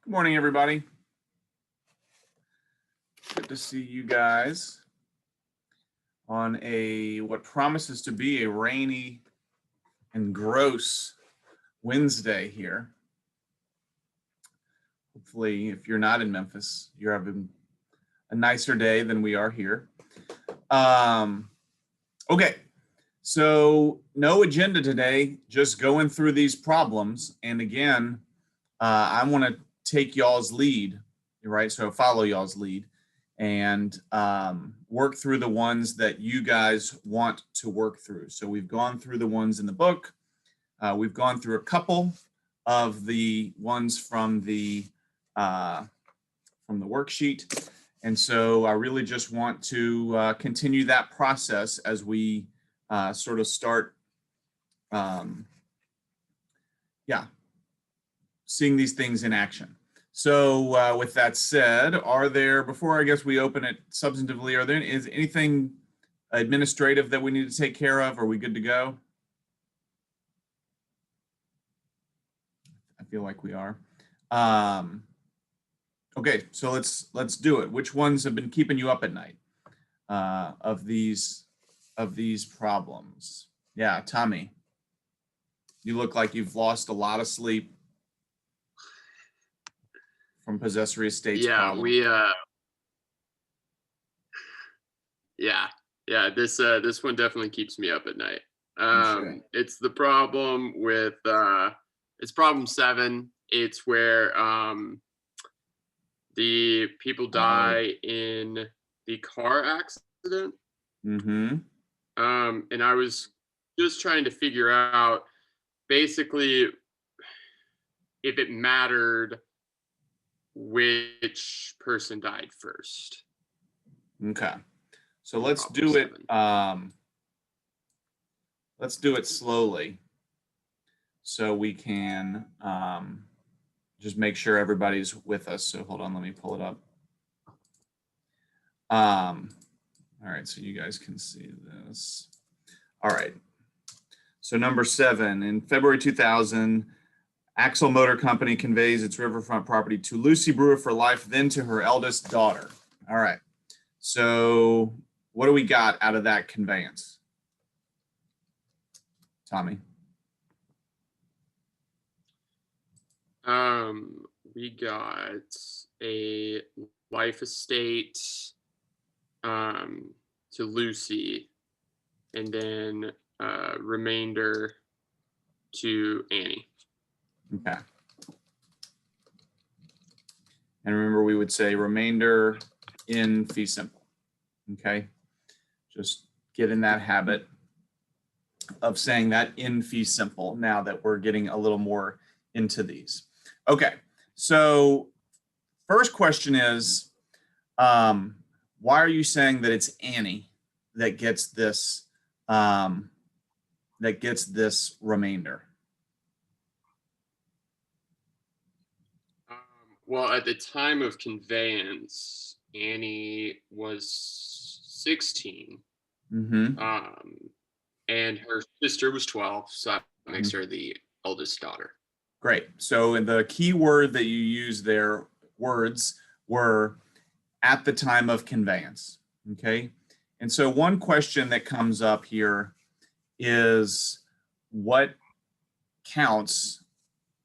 Good morning, everybody. Good to see you guys on what promises to be a rainy and gross Wednesday here. Hopefully, if you're not in Memphis, you're having a nicer day than we are here. Okay, so no agenda today, just going through these problems. And again, I want to take y'all's lead, right? So follow y'all's lead and work through the ones that you guys want to work through. So we've gone through the ones in the book. We've gone through a couple of the ones from the worksheet. And so I really just want to continue that process as we sort of start, seeing these things in action. So with that said, before I guess we open it substantively, is anything administrative that we need to take care of? Are we good to go? I feel like we are. Okay, so let's do it. Which ones have been keeping you up at night of these problems? Yeah, Tommy, you look like you've lost a lot of sleep from possessory estates. Yeah, problem. This one definitely keeps me up at night. Okay. It's the problem with it's problem 7. It's where the people die in the car accident. Mm-hmm. And I was just trying to figure out basically if it mattered which person died first. Okay. So let's do it. Let's do it slowly, so we can just make sure everybody's with us. So hold on, let me pull it up. All right, so you guys can see this. All right. So number 7, in February 2000, Axle Motor Company conveys its riverfront property to Lucy Brewer for life, then to her eldest daughter. All right. So what do we got out of that conveyance? Tommy? We got a life estate to Lucy, and then remainder to Annie. Okay. And remember, we would say remainder in fee simple. Okay. Just get in that habit of saying that in fee simple now that we're getting a little more into these. Okay. So first question is, why are you saying that it's Annie that gets this remainder? Well, at the time of conveyance, Annie was 16. Mm-hmm. And her sister was 12, so that makes her the eldest daughter. Great. So the key word that you use there, words, were at the time of conveyance. Okay. And so one question that comes up here is what counts,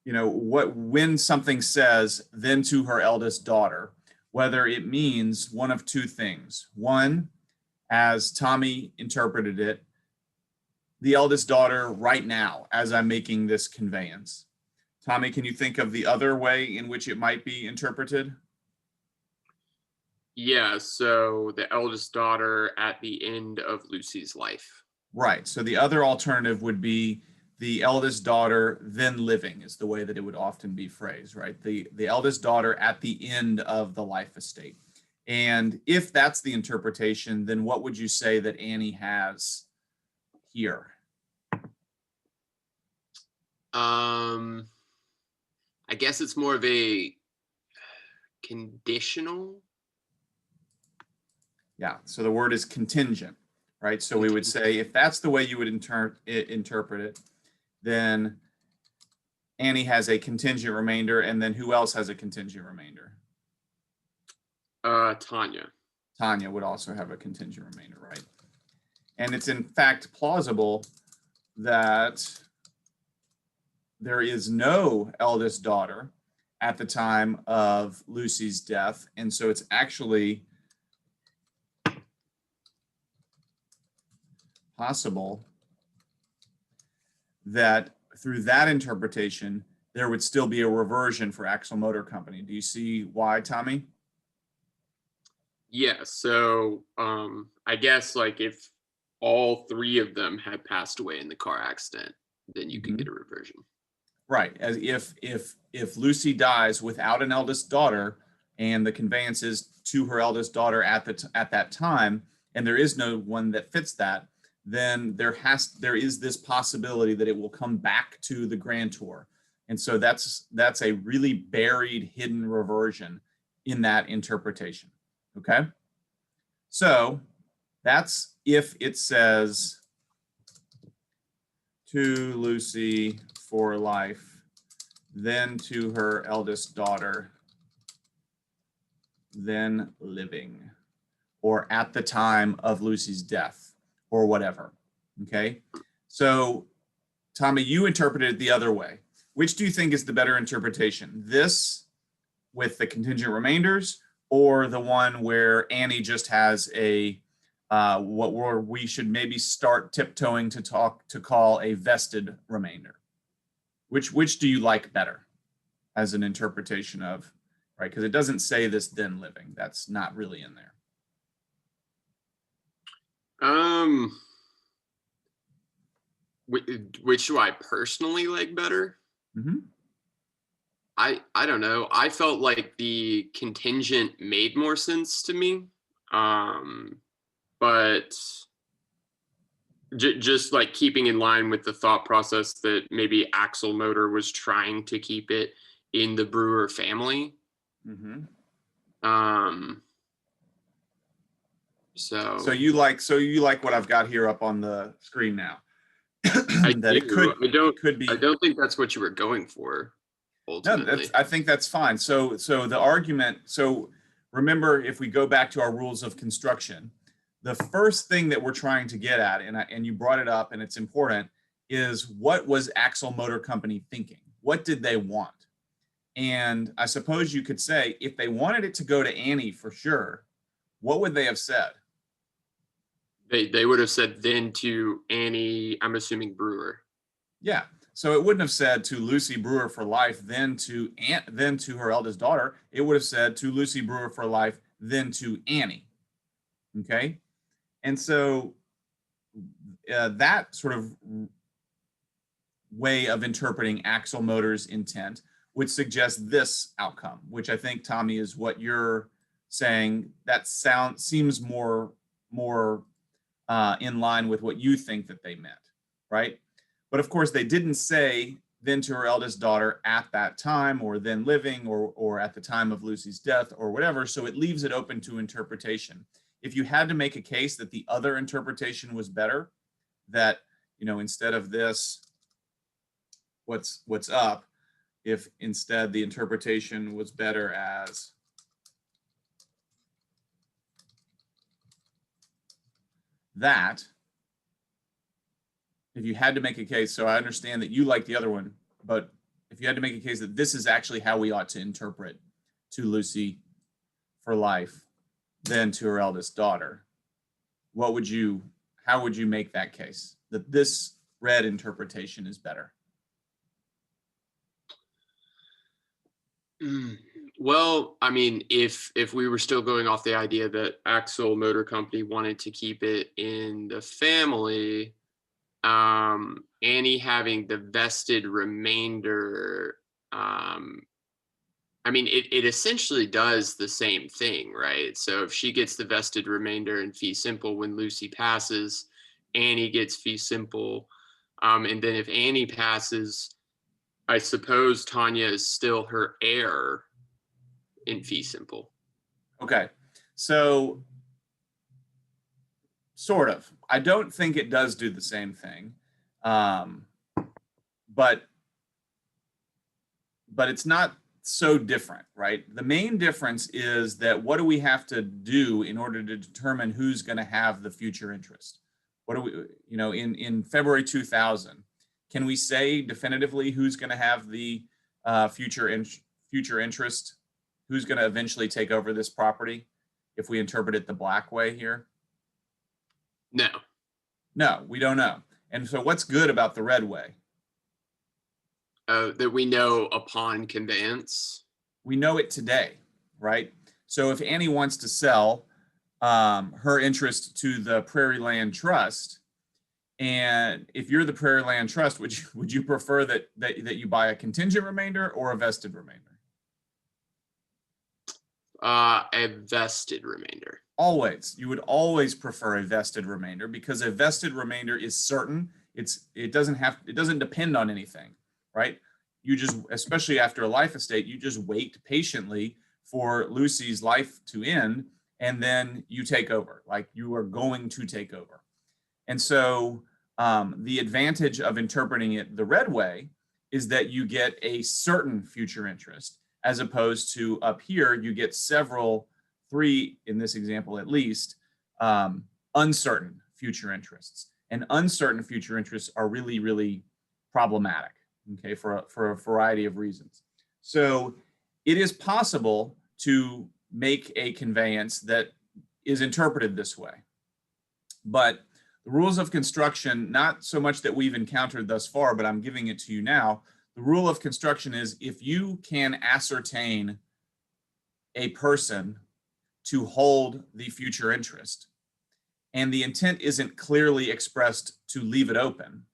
when something says then to her eldest daughter, whether it means one of two things. One, as Tommy interpreted it, the eldest daughter right now as I'm making this conveyance. Tommy, can you think of the other way in which it might be interpreted? Yeah, so the eldest daughter at the end of Lucy's life. Right. So the other alternative would be the eldest daughter then living, is the way that it would often be phrased, right? The eldest daughter at the end of the life estate. And if that's the interpretation, then what would you say that Annie has here? I guess it's more of a conditional. Yeah, so the word is contingent, right? So we would say if that's the way you would interpret it, then Annie has a contingent remainder, and then who else has a contingent remainder? Tanya. Tanya would also have a contingent remainder, right? And it's in fact plausible that there is no eldest daughter at the time of Lucy's death. And so it's actually possible that through that interpretation, there would still be a reversion for Axle Motor Company. Do you see why, Tommy? Yeah, so I guess like if all three of them had passed away in the car accident, then you could get a reversion. Right. As if Lucy dies without an eldest daughter and the conveyance is to her eldest daughter at that time, and there is no one that fits that, then there is this possibility that it will come back to the grantor. And so that's a really buried, hidden reversion in that interpretation. Okay. So that's if it says to Lucy for life, then to her eldest daughter, then living, or at the time of Lucy's death, or whatever. Okay. So, Tommy, you interpreted it the other way. Which do you think is the better interpretation? This with the contingent remainders, or the one where Annie just has a what we should maybe start tiptoeing to call a vested remainder? Which do you like better as an interpretation of, right? Because it doesn't say this then living. That's not really in there. Which do I personally like better? Mm-hmm. I don't know. I felt like the contingent made more sense to me. But just like keeping in line with the thought process that maybe Axle Motor was trying to keep it in the Brewer family. Mm-hmm. So you like what I've got here up on the screen now. I that it do. could be. I don't think that's what you were going for. Ultimately. No, I think that's fine. So the argument. So remember, if we go back to our rules of construction, the first thing that we're trying to get at, and you brought it up, and it's important, is what was Axle Motor Company thinking? What did they want? And I suppose you could say, if they wanted it to go to Annie for sure, what would they have said? They would have said then to Annie, I'm assuming Brewer. Yeah. So it wouldn't have said to Lucy Brewer for life, then to her eldest daughter. It would have said to Lucy Brewer for life, then to Annie. Okay. And so that sort of way of interpreting Axle Motor's intent would suggest this outcome, which I think, Tommy, is what you're saying. That seems more in line with what you think that they meant, right? But of course, they didn't say then to her eldest daughter at that time, or then living, or at the time of Lucy's death, or whatever. So it leaves it open to interpretation. If you had to make a case that the other interpretation was better, that, instead of this, what's up, if instead the interpretation was better as that, if you had to make a case, so I understand that you like the other one, but if you had to make a case that this is actually how we ought to interpret to Lucy for life, then to her eldest daughter, how would you make that case that this red interpretation is better? Well, I mean, if we were still going off the idea that Axle Motor Company wanted to keep it in the family, Annie having the vested remainder, I mean, it essentially does the same thing, right? So if she gets the vested remainder in fee simple when Lucy passes, Annie gets fee simple. And then if Annie passes, I suppose Tanya is still her heir in fee simple. Okay. So sort of. I don't think it does do the same thing. But but it's not so different, right? The main difference is that what do we have to do in order to determine who's going to have the future interest? What do we, in February 2000, can we say definitively who's going to have the future interest? Who's going to eventually take over this property if we interpret it the black way here? No. No, we don't know. And so what's good about the red way? That we know upon conveyance. We know it today, right? So if Annie wants to sell her interest to the Prairie Land Trust, and if you're the Prairie Land Trust, would you prefer that you buy a contingent remainder or a vested remainder? A vested remainder. Always. You would always prefer a vested remainder because a vested remainder is certain. It doesn't depend on anything, right? You just, especially after a life estate, you just wait patiently for Lucy's life to end, and then you take over, like you are going to take over. And so the advantage of interpreting it the red way is that you get a certain future interest, as opposed to up here, you get three, in this example at least, uncertain future interests. And uncertain future interests are really, really problematic, okay, for a variety of reasons. So it is possible to make a conveyance that is interpreted this way. But the rules of construction, not so much that we've encountered thus far, but I'm giving it to you now. The rule of construction is if you can ascertain a person to hold the future interest, and the intent isn't clearly expressed to leave it open,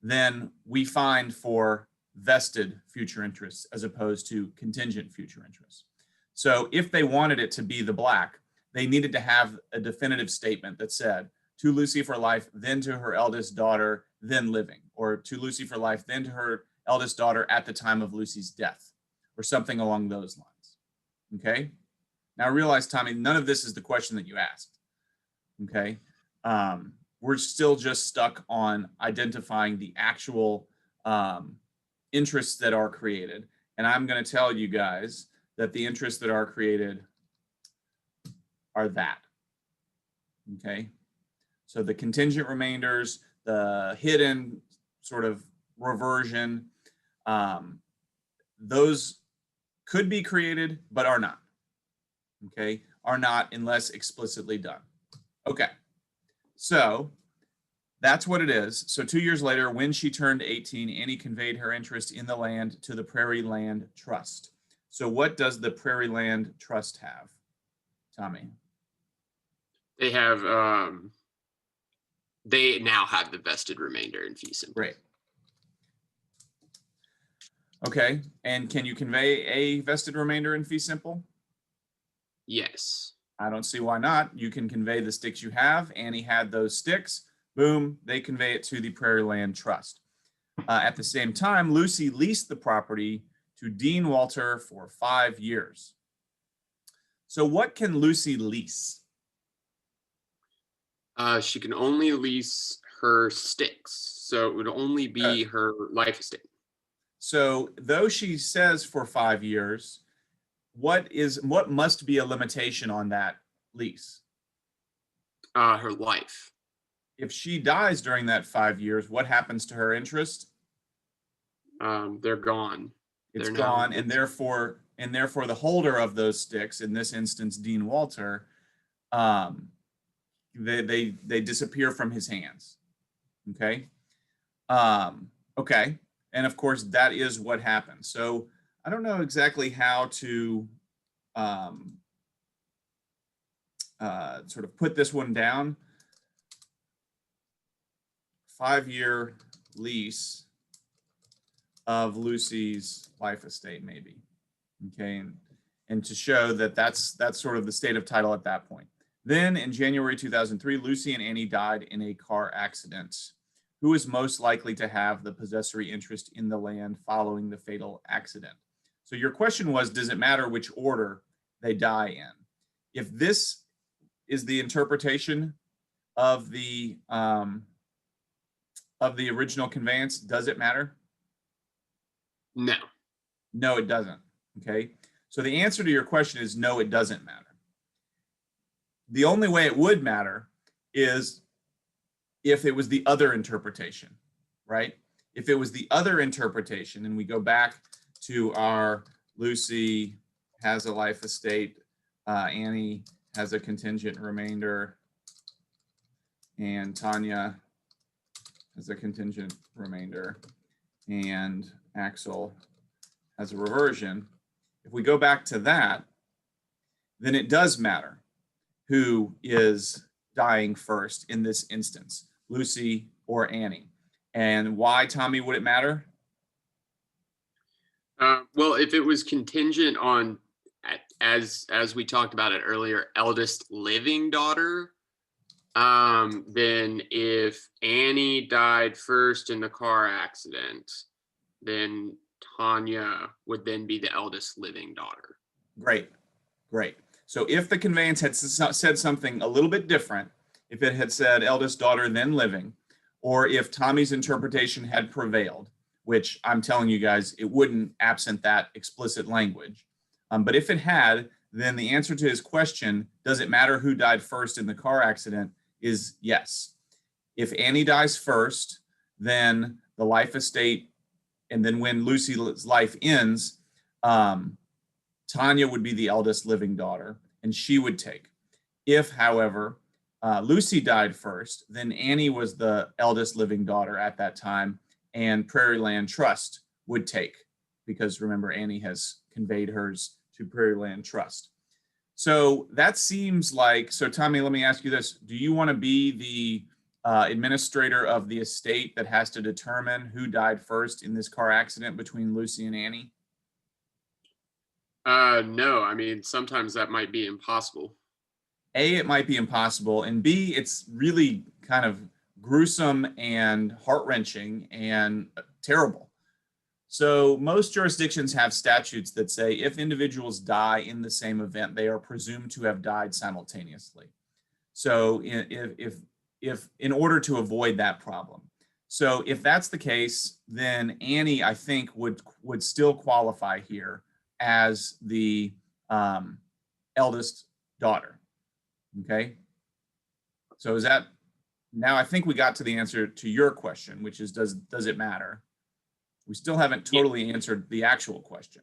then we find for vested future interests as opposed to contingent future interests. So if they wanted it to be the black, they needed to have a definitive statement that said, to Lucy for life, then to her eldest daughter, then living, or to Lucy for life, then to her eldest daughter at the time of Lucy's death, or something along those lines. Okay? Now realize, Tommy, none of this is the question that you asked. Okay? We're still just stuck on identifying the actual interests that are created. And I'm going to tell you guys that the interests that are created are that. Okay? So the contingent remainders, the hidden sort of reversion, those could be created, but are not. Okay? Are not unless explicitly done. Okay. So that's what it is. So 2 years later, when she turned 18, Annie conveyed her interest in the land to the Prairie Land Trust. So what does the Prairie Land Trust have, Tommy? They have, they now have the vested remainder in fee simple. Great. Okay, and can you convey a vested remainder in fee simple? Yes. I don't see why not. You can convey the sticks you have. Annie had those sticks. Boom, they convey it to the Prairie Land Trust. At the same time, Lucy leased the property to Dean Walter for 5 years. So what can Lucy lease? She can only lease her sticks, so it would only be her life estate. So though she says for 5 years, what must be a limitation on that lease? Her life. If she dies during that 5 years, what happens to her interest? They're gone. It's gone, and therefore the holder of those sticks, in this instance, Dean Walter, they disappear from his hands. Okay. Okay. And of course, that is what happens. So I don't know exactly how to sort of put this one down. 5-year lease of Lucy's life estate, maybe. Okay, and to show that that's sort of the state of title at that point. Then in January 2003, Lucy and Annie died in a car accident. Who is most likely to have the possessory interest in the land following the fatal accident? So your question was, does it matter which order they die in? If this is the interpretation of the original conveyance, does it matter? No. No, it doesn't. Okay. So the answer to your question is no, it doesn't matter. The only way it would matter is if it was the other interpretation, right? If it was the other interpretation, and we go back to our Lucy has a life estate, Annie has a contingent remainder, and Tanya has a contingent remainder, and Axel has a reversion. If we go back to that, then it does matter who is dying first in this instance, Lucy or Annie. And why, Tommy, would it matter? Well, if it was contingent on, as we talked about it earlier, eldest living daughter, then if Annie died first in the car accident, then Tanya would then be the eldest living daughter. Great, great. So if the conveyance had said something a little bit different, if it had said eldest daughter then living, or if Tommy's interpretation had prevailed, which I'm telling you guys, it wouldn't absent that explicit language. But if it had, then the answer to his question, does it matter who died first in the car accident, is yes. If Annie dies first, then the life estate, and then when Lucy's life ends, Tanya would be the eldest living daughter, and she would take. If, however, Lucy died first, then Annie was the eldest living daughter at that time, and Prairie Land Trust would take, because remember, Annie has conveyed hers to Prairie Land Trust. So that seems like, so Tommy, let me ask you this. Do you want to be the administrator of the estate that has to determine who died first in this car accident between Lucy and Annie? No, I mean, sometimes that might be impossible. A, it might be impossible, and B, it's really kind of gruesome and heart-wrenching and terrible. So most jurisdictions have statutes that say if individuals die in the same event, they are presumed to have died simultaneously. So if in order to avoid that problem. So if that's the case, then Annie, I think, would still qualify here as the eldest daughter. Okay. So is that, now I think we got to the answer to your question, which is, does it matter? We still haven't totally answered the actual question.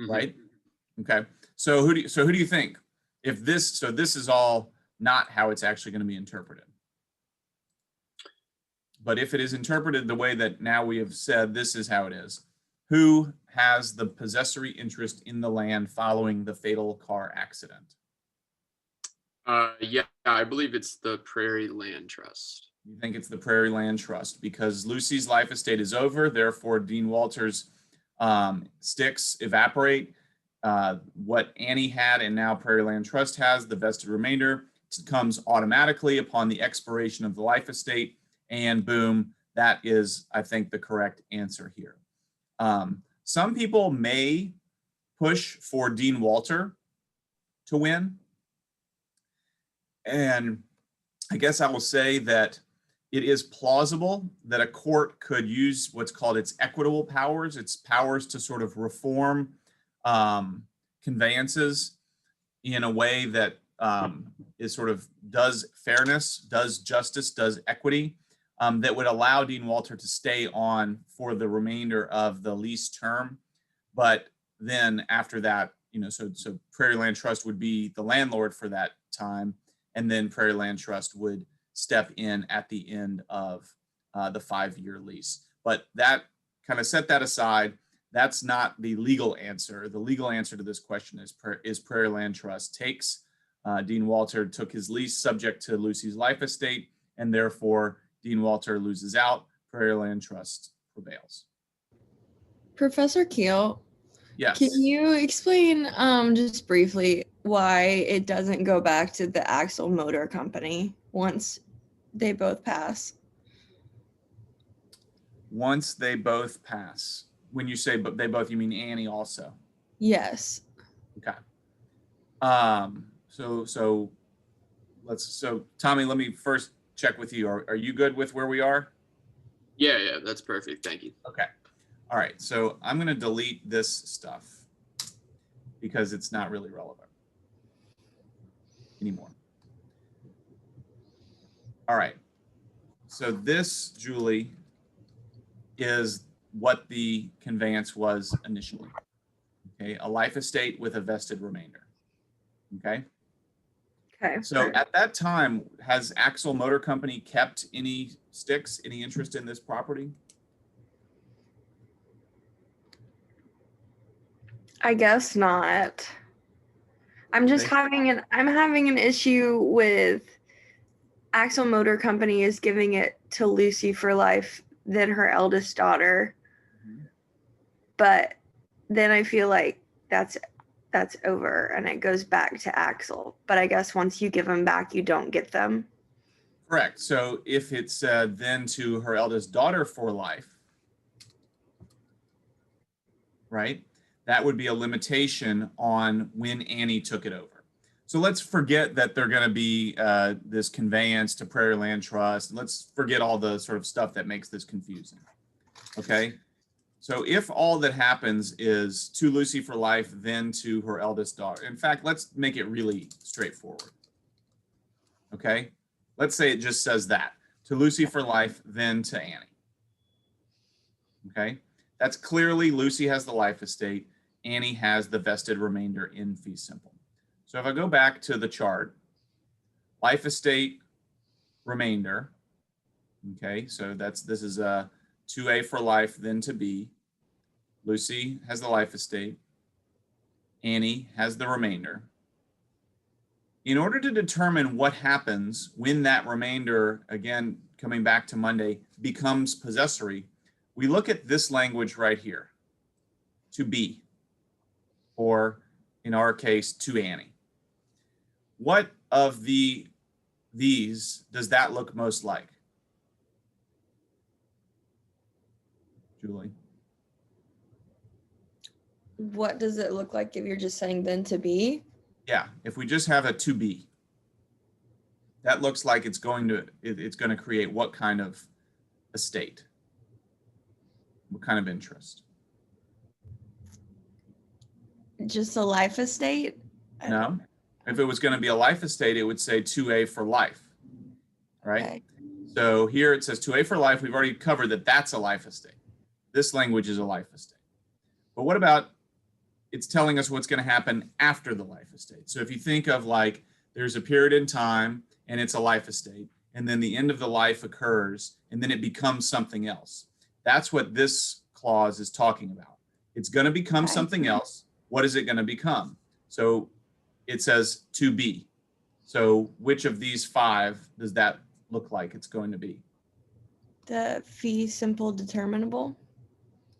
Mm-hmm. Right? Okay. So who do you think? If this is all not how it's actually going to be interpreted. But if it is interpreted the way that now we have said, this is how it is. Who has the possessory interest in the land following the fatal car accident? Yeah, I believe it's the Prairie Land Trust. You think it's the Prairie Land Trust because Lucy's life estate is over, therefore Dean Walters' sticks evaporate. What Annie had and now Prairie Land Trust has, the vested remainder, comes automatically upon the expiration of the life estate, and boom, that is, I think, the correct answer here. Some people may push for Dean Walter to win. And I guess I will say that it is plausible that a court could use what's called its equitable powers, its powers to sort of reform conveyances in a way that is sort of does fairness, does justice, does equity, that would allow Dean Walter to stay on for the remainder of the lease term. But then after that, so Prairie Land Trust would be the landlord for that time. And then Prairie Land Trust would step in at the end of the 5-year lease. But that kind of set that aside. That's not the legal answer. The legal answer to this question is Prairie Land Trust takes. Dean Walter took his lease subject to Lucy's life estate, and therefore Dean Walter loses out. Prairie Land Trust prevails. Professor Keel, yes. Can you explain just briefly why it doesn't go back to the Axle Motor Company once they both pass? Once they both pass. When you say but they both, you mean Annie also? Yes. Okay. So Tommy, let me first check with you. Are you good with where we are? Yeah, that's perfect. Thank you. Okay. All right, so I'm going to delete this stuff because it's not really relevant anymore. All right, so this, Julie, is what the conveyance was initially. Okay, a life estate with a vested remainder. Okay. Okay. So at that time, has Axle Motor Company kept any sticks, any interest in this property? I guess not. I'm just Okay. I'm having an issue with Axle Motor Company is giving it to Lucy for life, then her eldest daughter. Mhm. But then I feel like that's over and it goes back to Axel. But I guess once you give them back, you don't get them. Correct. So if it's then to her eldest daughter for life, right? That would be a limitation on when Annie took it over. So let's forget that they're going to be this conveyance to Prairie Land Trust. Let's forget all the sort of stuff that makes this confusing. Okay. So if all that happens is to Lucy for life, then to her eldest daughter. In fact, let's make it really straightforward. Okay. Let's say it just says that to Lucy for life, then to Annie. Okay. That's clearly Lucy has the life estate. Annie has the vested remainder in fee simple. So if I go back to the chart, life estate remainder. Okay. So this is a 2A for life, then to B. Lucy has the life estate. Annie has the remainder. In order to determine what happens when that remainder, again, coming back to Monday, becomes possessory, we look at this language right here, to be, or in our case, to Annie. What of these does that look most like? Julie? What does it look like if you're just saying then to be? Yeah, if we just have a to be, that looks like it's going to create what kind of estate? What kind of interest? Just a life estate? No. If it was going to be a life estate, it would say 2A for life, right? Okay. So here it says 2A for life. We've already covered that that's a life estate. This language is a life estate. But what about it's telling us what's going to happen after the life estate? So if you think of like there's a period in time and it's a life estate, and then the end of the life occurs, and then it becomes something else. That's what this clause is talking about. It's going to become Okay. something else. What is it going to become? So it says to be. So which of these 5 does that look like it's going to be? The fee simple determinable,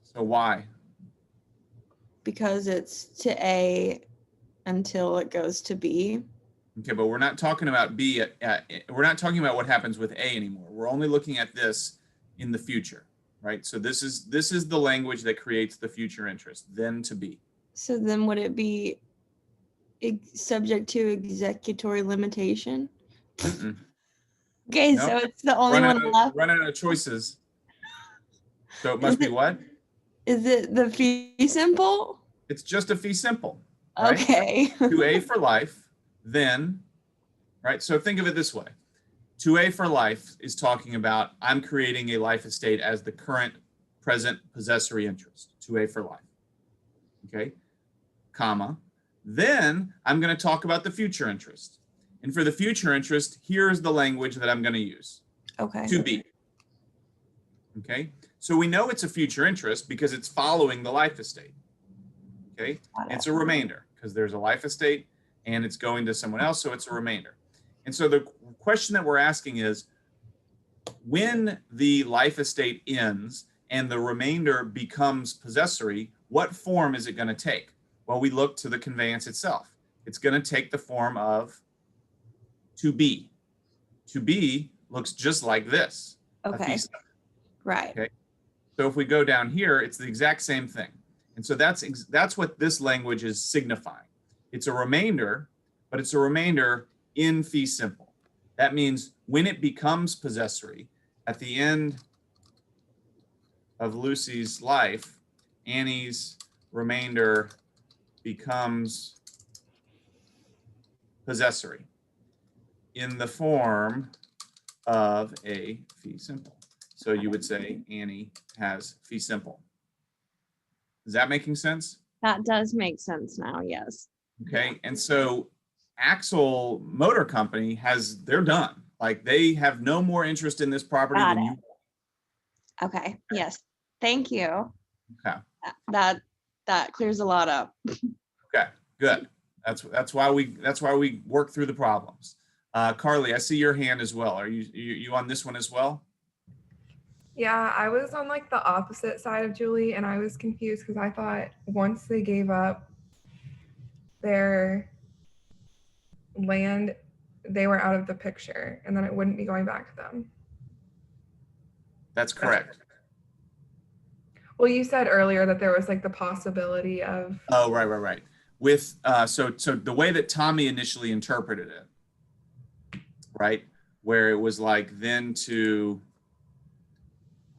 So why? because it's to A until it goes to B. Okay, but we're not talking about B. We're not talking about what happens with A anymore. We're only looking at this in the future, right? So this is the language that creates the future interest, then to be. So then would it be subject to executory limitation? Mm-mm. Okay, No. so it's the only Run one left. out of choices. So it must be what? Is it the fee simple? It's just a fee simple. Right? Okay. 2A for life, then, right? So think of it this way. 2A for life is talking about I'm creating a life estate as the current present possessory interest, 2A for life. Okay, comma. Then I'm going to talk about the future interest. And for the future interest, here's the language that I'm going to use, Okay. to be. Okay, so we know it's a future interest because it's following the life estate. Okay, it's a remainder because there's a life estate and it's going to someone else, so it's a remainder. And so the question that we're asking is, when the life estate ends and the remainder becomes possessory, what form is it going to take? Well, we look to the conveyance itself. It's going to take the form of to be. To be looks just like this. a Okay. fee simple. Right. Okay. So if we go down here, it's the exact same thing. And so that's what this language is signifying. It's a remainder, but it's a remainder in fee simple. That means when it becomes possessory, at the end of Lucy's life, Annie's remainder becomes possessory in the form of a fee simple. So you would say Annie has fee simple. Is that making sense? That does make sense now, yes. Okay, and so Axle Motor Company they're done. Like they have no more interest in this property Got than it. you. Okay, yes. Thank you. Okay. That clears a lot up. Okay, good. That's why we work through the problems. Carly, I see your hand as well. Are you on this one as well? Yeah, I was on like the opposite side of Julie, and I was confused because I thought once they gave up their land, they were out of the picture, and then it wouldn't be going back to them. That's correct. Well, you said earlier that there was like the possibility of. Oh, right. With so the way that Tommy initially interpreted it, right, where it was like then to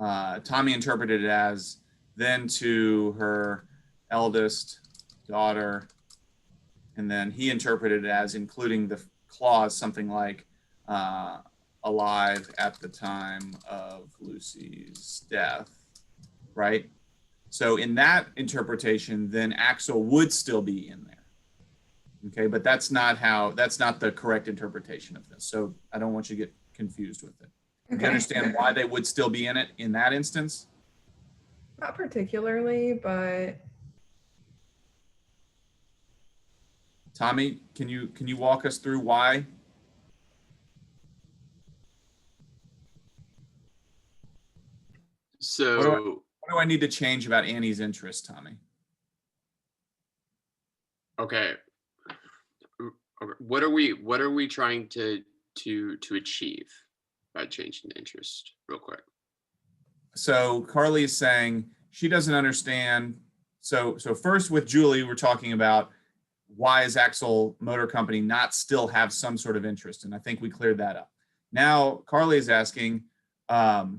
Tommy interpreted it as then to her eldest daughter, and then he interpreted it as including the clause something like alive at the time of Lucy's death, right? So in that interpretation, then Axel would still be in there. Okay, but that's not the correct interpretation of this. So I don't want you to get confused with it. Do you understand why they would still be in it in that instance? Not particularly, but Tommy, can you walk us through why? So What do I need to change about Annie's interest, Tommy? okay. What are we trying to achieve by changing the interest real quick? So Carly is saying she doesn't understand. So first with Julie, we're talking about why is Axle Motor Company not still have some sort of interest? And I think we cleared that up. Now Carly is asking, how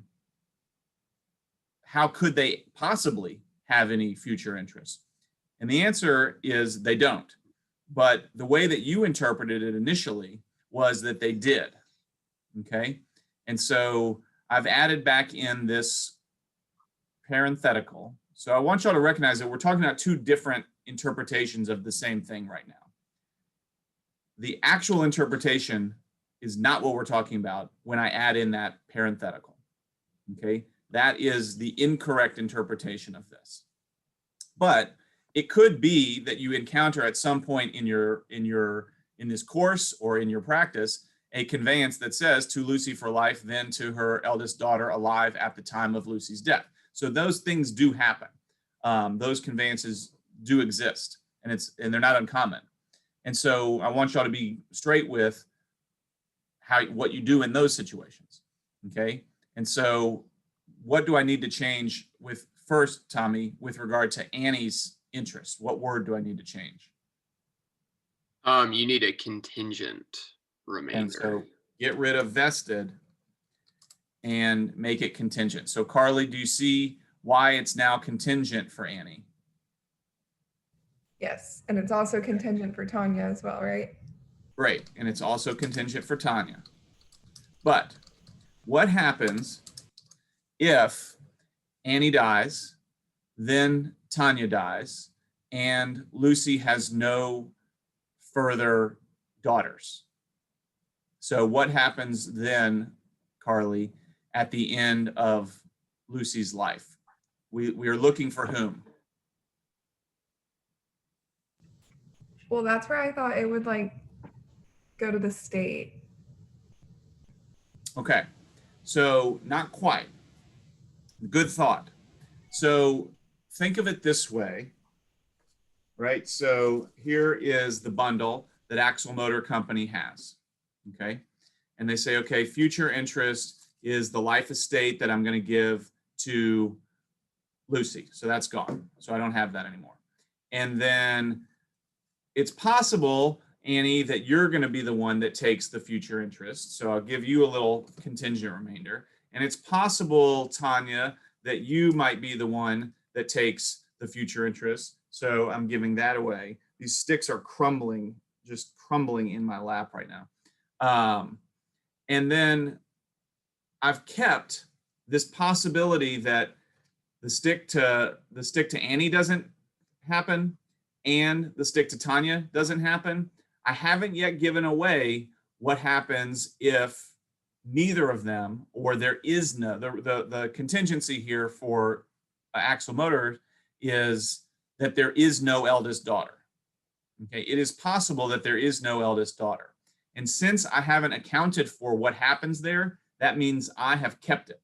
could they possibly have any future interest? And the answer is they don't. But the way that you interpreted it initially was that they did. Okay. And so I've added back in this parenthetical. So I want y'all to recognize that we're talking about two different interpretations of the same thing right now. The actual interpretation is not what we're talking about when I add in that parenthetical. Okay. That is the incorrect interpretation of this. But it could be that you encounter at some point in this course or in your practice a conveyance that says to Lucy for life, then to her eldest daughter alive at the time of Lucy's death. So those things do happen. Those conveyances do exist, and they're not uncommon. And so I want y'all to be straight with what you do in those situations. Okay. And so what do I need to change with first, Tommy, with regard to Annie's interest? What word do I need to change? You need a contingent remainder. And so get rid of vested and make it contingent. So Carly, do you see why it's now contingent for Annie? yes, and it's also contingent for Tanya as well, right? Great, and it's also contingent for Tanya. But what happens if Annie dies, then Tanya dies, and Lucy has no further daughters? So what happens then, Carly, at the end of Lucy's life? We are looking for whom? Well, that's where I thought it would like go to the state. Okay, so not quite. Good thought. So think of it this way, right? So here is the bundle that Axle Motor Company has, okay? And they say, okay, future interest is the life estate that I'm going to give to Lucy. So that's gone. So I don't have that anymore. And then it's possible, Annie, that you're going to be the one that takes the future interest. So I'll give you a little contingent remainder. And it's possible, Tanya, that you might be the one that takes the future interest. So I'm giving that away. These sticks are crumbling, just crumbling in my lap right now. And then I've kept this possibility that the stick to Annie doesn't happen and the stick to Tanya doesn't happen. I haven't yet given away what happens if neither of them, or there is no, the contingency here for Axle Motor is that there is no eldest daughter. Okay, it is possible that there is no eldest daughter. And since I haven't accounted for what happens there, that means I have kept it.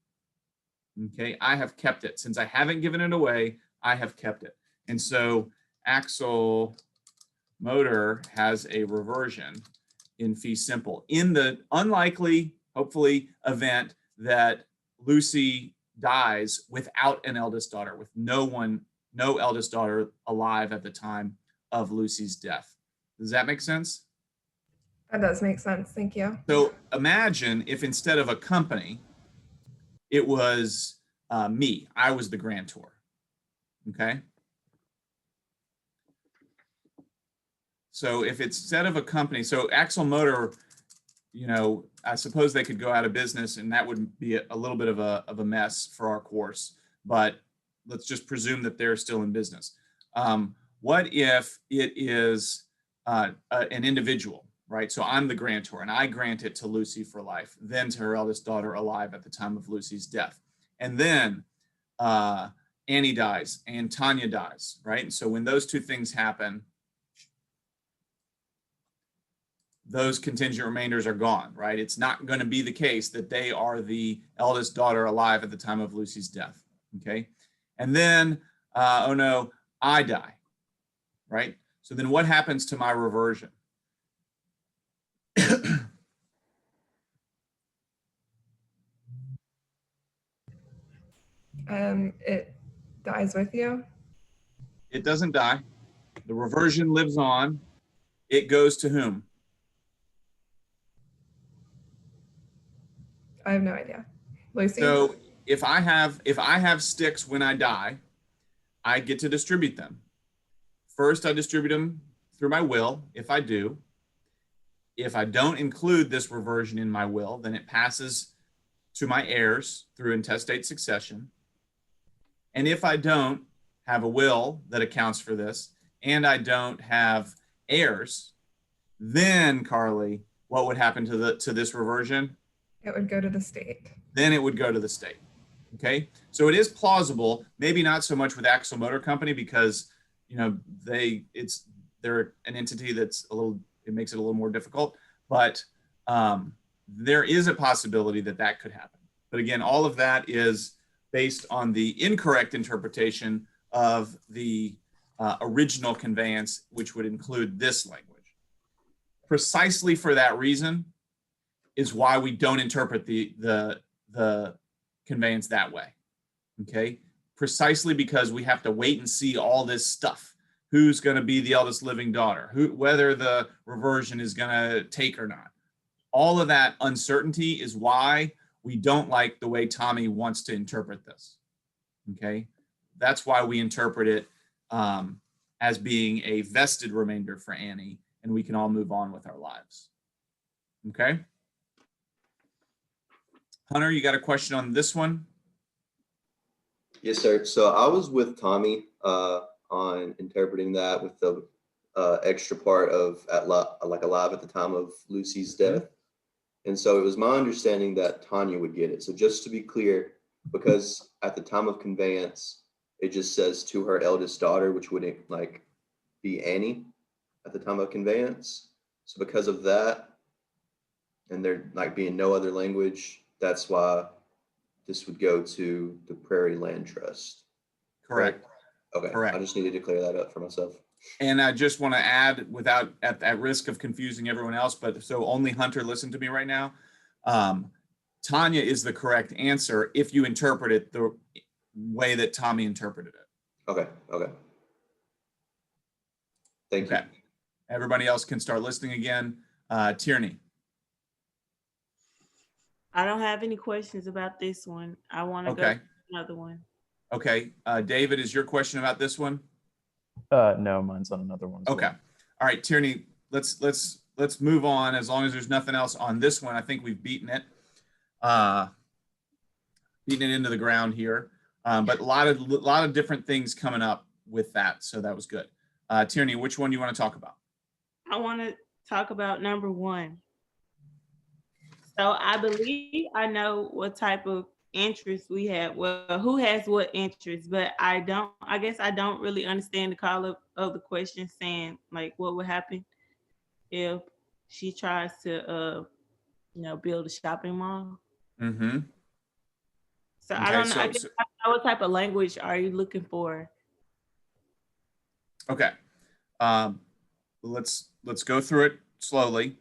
Okay, I have kept it. Since I haven't given it away, I have kept it. And so Axle Motor has a reversion in fee simple. In the unlikely, hopefully, event that Lucy dies without an eldest daughter, with no eldest daughter alive at the time of Lucy's death. Does that make sense? That does make sense. Thank you. So imagine if instead of a company, it was me. I was the grantor. Okay. So if it's instead of a company, so Axle Motor, you know, I suppose they could go out of business, and that would be a little bit of a mess for our course. But let's just presume that they're still in business. What if it is an individual, right? So I'm the grantor, and I grant it to Lucy for life, then to her eldest daughter alive at the time of Lucy's death. And then Annie dies and Tanya dies, right? And so when those two things happen, those contingent remainders are gone, right? It's not going to be the case that they are the eldest daughter alive at the time of Lucy's death, okay? And then, oh no, I die, right? So then what happens to my reversion? It dies with you. It doesn't die. The reversion lives on. It goes to whom? I have no idea. Lucy. So if I have sticks when I die, I get to distribute them. First, I distribute them through my will, if I do. If I don't include this reversion in my will, then it passes to my heirs through intestate succession. And if I don't have a will that accounts for this, and I don't have heirs, then Carly, what would happen to this reversion? It would go to the state. Then it would go to the state. Okay, so it is plausible, maybe not so much with Axle Motor Company, because you know they're an entity that's it makes it a little more difficult, but there is a possibility that could happen. But again, all of that is based on the incorrect interpretation of the original conveyance, which would include this language. Precisely for that reason is why we don't interpret the conveyance that way, okay? Precisely because we have to wait and see all this stuff. Who's going to be the eldest living daughter? Whether the reversion is going to take or not. All of that uncertainty is why we don't like the way Tommy wants to interpret this, okay? That's why we interpret it as being a vested remainder for Annie, and we can all move on with our lives, okay? Hunter, you got a question on this one? Yes, sir. So I was with Tommy on interpreting that with the extra part of alive at the time of Lucy's death. And so it was my understanding that Tanya would get it. So just to be clear, because at the time of conveyance, it just says to her eldest daughter, which would be Annie at the time of conveyance. So because of that, and there being no other language, that's why this would go to the Prairie Land Trust. Correct. Okay. Correct. I just needed to clear that up for myself. And I just want to add, without at risk of confusing everyone else, but so only Hunter listen to me right now. Tanya is the correct answer if you interpret it the way that Tommy interpreted it. Okay. Okay. Thank you. Everybody else can start listening again. Tierney. I don't have any questions about this one. I want to go to another one. Okay, David, is your question about this one? No, mine's on another one. as Okay. well. All right, Tierney, let's move on. As long as there's nothing else on this one, I think we've beaten it into the ground here. But a lot of different things coming up with that, so that was good. Tierney, which one do you want to talk about? I want to talk about number 1. So I believe I know what type of interest we have. Well, who has what interest, but I guess I don't really understand the call of the question saying like what would happen if she tries to build a shopping mall. Mm-hmm. So Okay, I don't know. I so- guess I don't know what type of language are you looking for? Okay. Let's go through it slowly.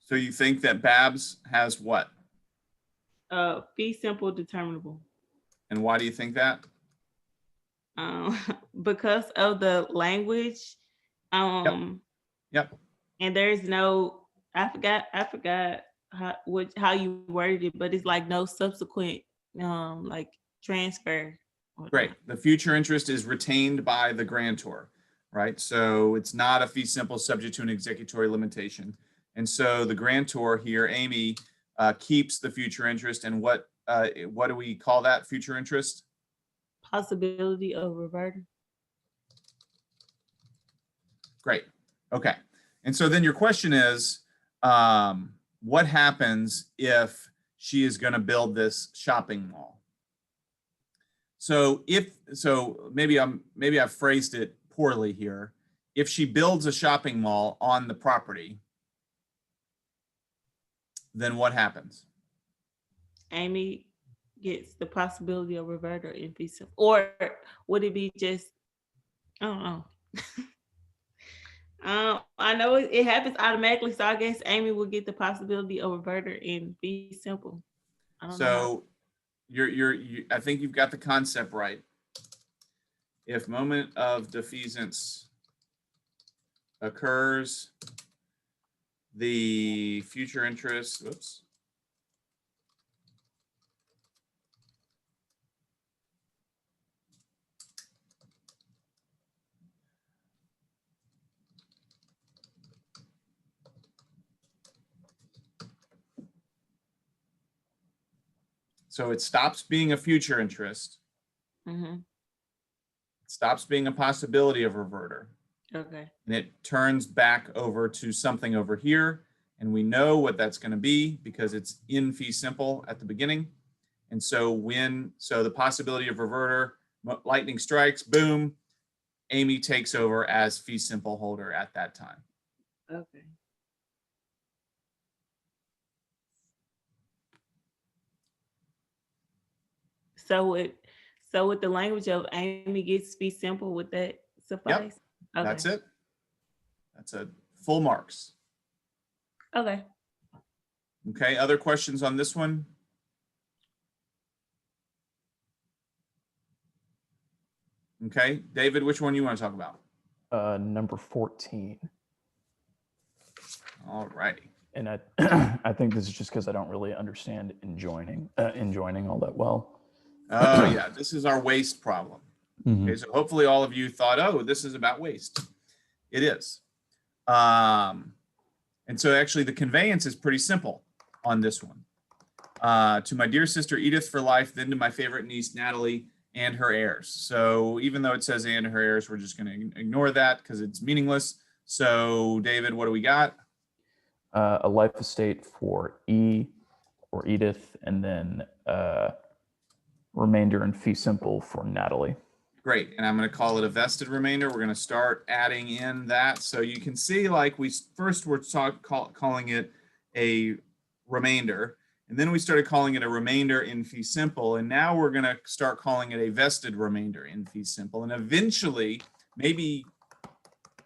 So you think that Babs has what? Fee simple determinable. And why do you think that? Because of the language. Yep. And there's no, I forgot how you worded it, but it's like no subsequent like transfer. Great. The future interest is retained by the grantor, right? So it's not a fee simple subject to an executory limitation. And so the grantor here, Amy, keeps the future interest. And what do we call that future interest? Possibility of reverter. Great. Okay. And so then your question is, what happens if she is going to build this shopping mall? So maybe I've phrased it poorly here. If she builds a shopping mall on the property, then what happens? Amy gets the possibility of reverter in fee simple, or would it be just? I don't know. I know it happens automatically, so I guess Amy will get the possibility of reverter in fee simple. I don't know. So I think you've got the concept right. If moment of defeasance occurs, the future interest, whoops. So it stops being a future interest. Mm-hmm. It stops being a possibility of reverter. Okay. And it turns back over to something over here. And we know what that's going to be because it's in fee simple at the beginning. And so the possibility of reverter, lightning strikes, boom, Amy takes over as fee simple holder at that time. Okay. So with the language of Amy gets fee simple, would that suffice? Okay. That's it. That's a full marks. Okay. Okay, other questions on this one? Okay, David, which one you want to talk about? Number 14. All righty. And I think this is just because I don't really understand enjoining all that well. Oh yeah, this is our waste problem. Mhm. Okay, so hopefully all of you thought, oh, this is about waste. It is. And so actually the conveyance is pretty simple on this one. To my dear sister Edith for life, then to my favorite niece Natalie and her heirs. So even though it says and her heirs, we're just going to ignore that because it's meaningless. So David, what do we got? A life estate for E or Edith, and then remainder in fee simple for Natalie. Great, and I'm going to call it a vested remainder. We're going to start adding in that. So you can see like we first were calling it a remainder, and then we started calling it a remainder in fee simple, and now we're going to start calling it a vested remainder in fee simple. And eventually, maybe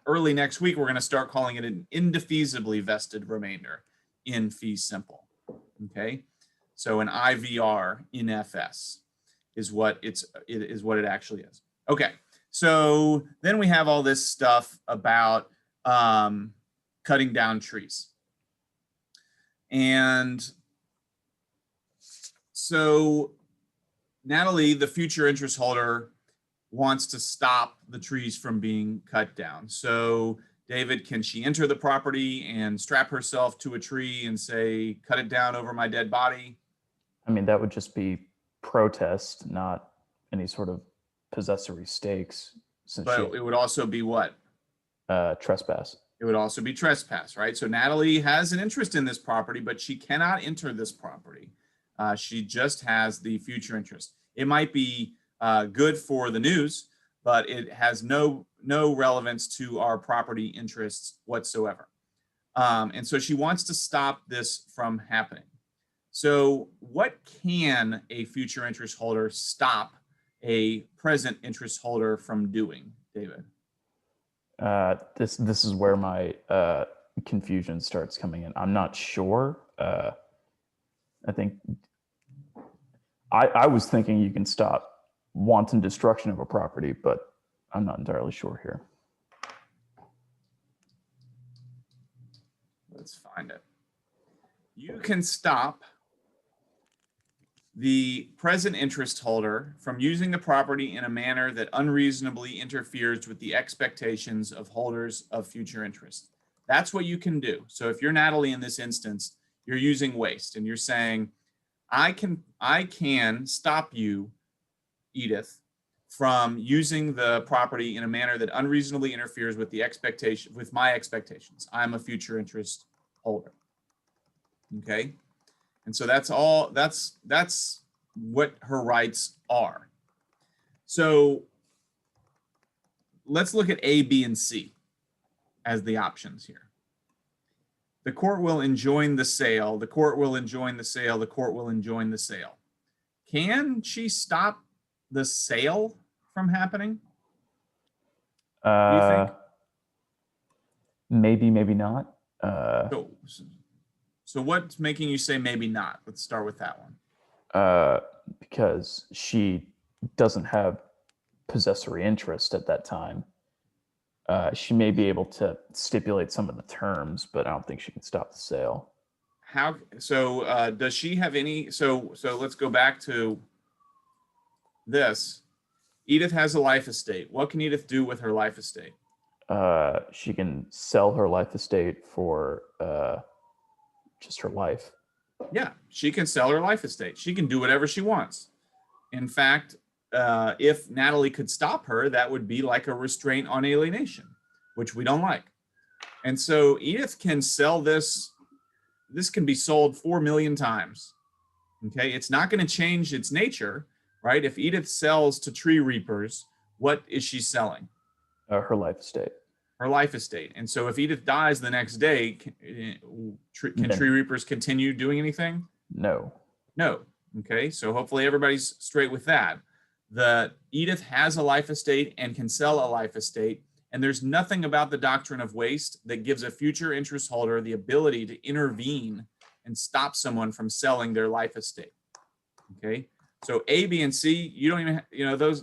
early next week, we're going to start calling it an indefeasibly vested remainder in fee simple. Okay, so an IVR in FS is what it actually is. Okay, so then we have all this stuff about cutting down trees. And so Natalie, the future interest holder, wants to stop the trees from being cut down. So David, can she enter the property and strap herself to a tree and say, cut it down over my dead body? I mean, that would just be protest, not any sort of possessory stakes, since But it would also be what? Trespass. It would also be trespass, right? So Natalie has an interest in this property, but she cannot enter this property. She just has the future interest. It might be good for the news, but it has no relevance to our property interests whatsoever. And so she wants to stop this from happening. So what can a future interest holder stop a present interest holder from doing, David? This is where my confusion starts coming in. I'm not sure. I think I was thinking you can stop wanton destruction of a property, but I'm not entirely sure here. Let's find it. You can stop the present interest holder from using the property in a manner that unreasonably interferes with the expectations of holders of future interest. That's what you can do. So if you're Natalie in this instance, you're using waste and you're saying, I can stop you, Edith, from using the property in a manner that unreasonably interferes with my expectations. I'm a future interest holder. Okay. And so that's what her rights are. So let's look at A, B, and C as the options here. The court will enjoin the sale. The court will enjoin the sale. The court will enjoin the sale. Can she stop the sale from happening? Do you think? Maybe, maybe not. So what's making you say maybe not? Let's start with that one. Because she doesn't have possessory interest at that time. She may be able to stipulate some of the terms, but I don't think she can stop the sale. Does she have any, so let's go back to this. Edith has a life estate. What can Edith do with her life estate? She can sell her life estate for just her life. Yeah, she can sell her life estate. She can do whatever she wants. In fact, if Natalie could stop her, that would be like a restraint on alienation, which we don't like. And so Edith can sell this. This can be sold 4 million times. Okay, it's not going to change its nature, right? If Edith sells to tree reapers, what is she selling? Her life estate. Her life estate. And so if Edith dies the next day, can tree reapers continue doing anything? No. No. Okay, so hopefully everybody's straight with that. The Edith has a life estate and can sell a life estate, and there's nothing about the doctrine of waste that gives a future interest holder the ability to intervene and stop someone from selling their life estate. Okay, so A, B, and C, you don't even,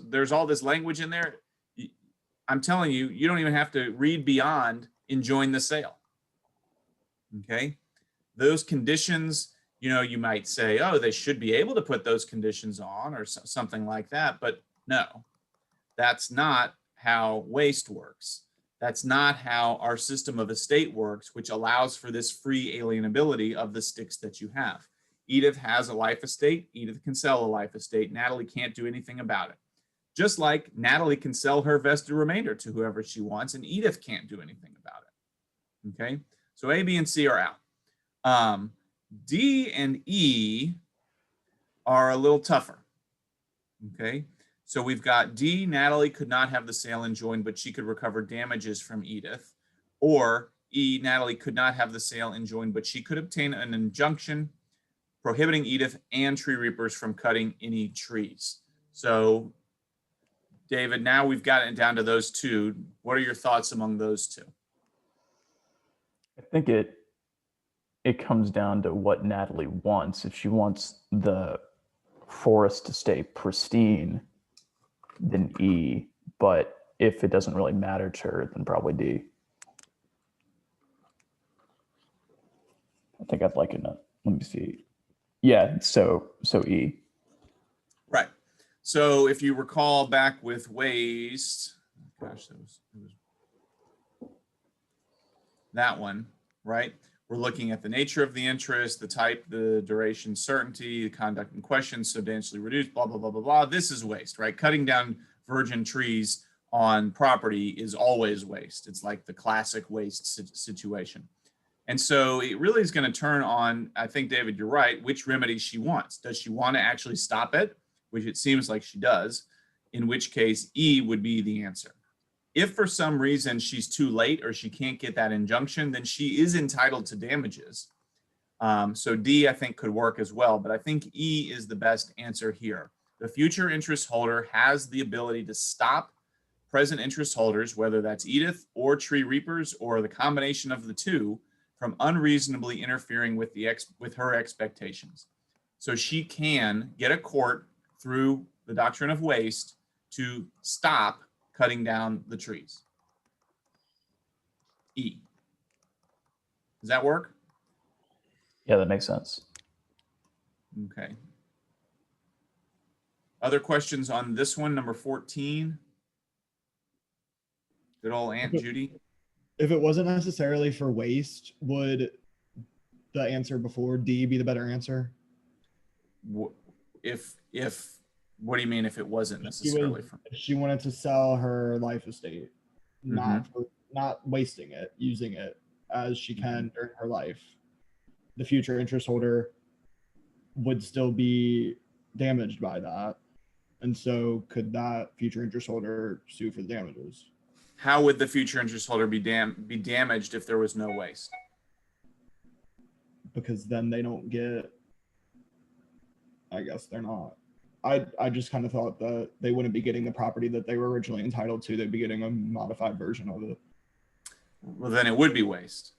there's all this language in there. I'm telling you, you don't even have to read beyond enjoin the sale. Okay, those conditions, you might say, oh, they should be able to put those conditions on or something like that. But no, that's not how waste works. That's not how our system of estate works, which allows for this free alienability of the sticks that you have. Edith has a life estate. Edith can sell a life estate. Natalie can't do anything about it. Just like Natalie can sell her vested remainder to whoever she wants, and Edith can't do anything about it. Okay, so A, B, and C are out. D and E are a little tougher. Okay, so we've got D, Natalie could not have the sale enjoined, but she could recover damages from Edith. Or E, Natalie could not have the sale enjoined, but she could obtain an injunction prohibiting Edith and tree reapers from cutting any trees. So David, now we've gotten down to those two. What are your thoughts among those two? I think it comes down to what Natalie wants. If she wants the forest to stay pristine, then E. But if it doesn't really matter to her, then probably D. I think I'd like it. Let me see. Yeah, so E. Right. So if you recall back with waste, gosh, it was that one, right? We're looking at the nature of the interest, the type, the duration, certainty, the conduct in question, substantially reduced, blah, blah, blah, blah, blah. This is waste, right? Cutting down virgin trees on property is always waste. It's like the classic waste situation. And so it really is going to turn on, I think, David, you're right, which remedy she wants. Does she want to actually stop it? Which it seems like she does, in which case E would be the answer. If for some reason she's too late or she can't get that injunction, then she is entitled to damages. So D, I think, could work as well, but I think E is the best answer here. The future interest holder has the ability to stop present interest holders, whether that's Edith or tree reapers or the combination of the two, from unreasonably interfering with her expectations. So she can get a court through the doctrine of waste to stop cutting down the trees. E. Does that work? Yeah, that makes sense. Okay. Other questions on this one, number 14? Good old Aunt Judy. If it wasn't necessarily for waste, would the answer before D be the better answer? What do you mean if it wasn't necessarily from? If she wanted to sell her life estate, not wasting it, using it as she can during her life, the future interest holder would still be damaged by that. And so could that future interest holder sue for the damages? How would the future interest holder be damaged if there was no waste? Because then they don't get, I guess they're not. I just kind of thought that they wouldn't be getting the property that they were originally entitled to. They'd be getting a modified version of it. Well, then it would be waste.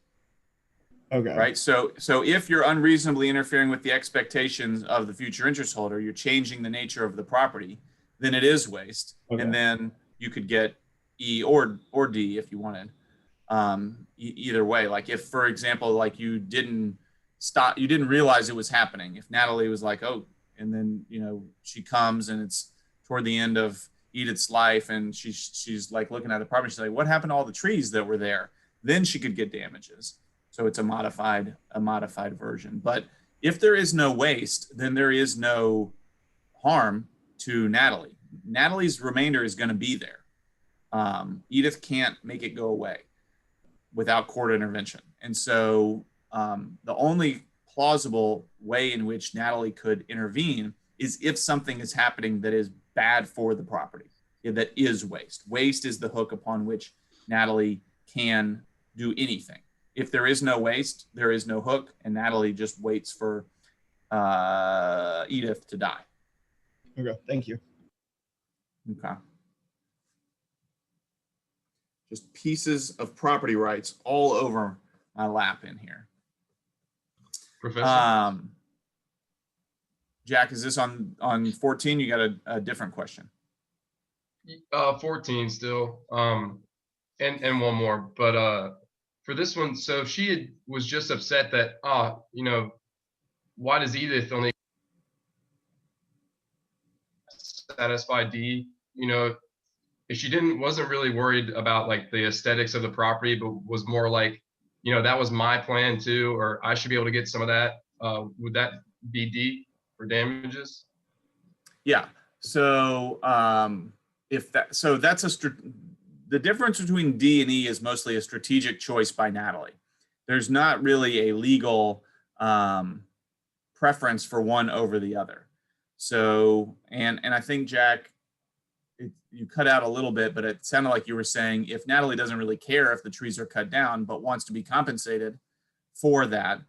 Okay. Right. So if you're unreasonably interfering with the expectations of the future interest holder, you're changing the nature of the property, then it is waste. Okay. And then you could get E or D if you wanted. Either way, like if, for example, like you didn't realize it was happening. If Natalie was like, oh, and then, she comes and it's toward the end of Edith's life and she's like looking at the property. She's like, what happened to all the trees that were there? Then she could get damages. So it's a modified version. But if there is no waste, then there is no harm to Natalie. Natalie's remainder is going to be there. Edith can't make it go away without court intervention. And so the only plausible way in which Natalie could intervene is if something is happening that is bad for the property, that is waste. Waste is the hook upon which Natalie can do anything. If there is no waste, there is no hook, and Natalie just waits for Edith to die. Okay, thank you. Okay. Just pieces of property rights all over my lap in here. Professor? Jack, is this on 14? You got a different question. 14 still. And one more. But for this one, so she was just upset that, why does Edith only satisfy D? If she wasn't really worried about like the aesthetics of the property, but was more like, that was my plan too, or I should be able to get some of that. Would that be D for damages? Yeah. So the difference between D and E is mostly a strategic choice by Natalie. There's not really a legal preference for one over the other. So, and I think, Jack, you cut out a little bit, but it sounded like you were saying if Natalie doesn't really care if the trees are cut down, but wants to be compensated for that,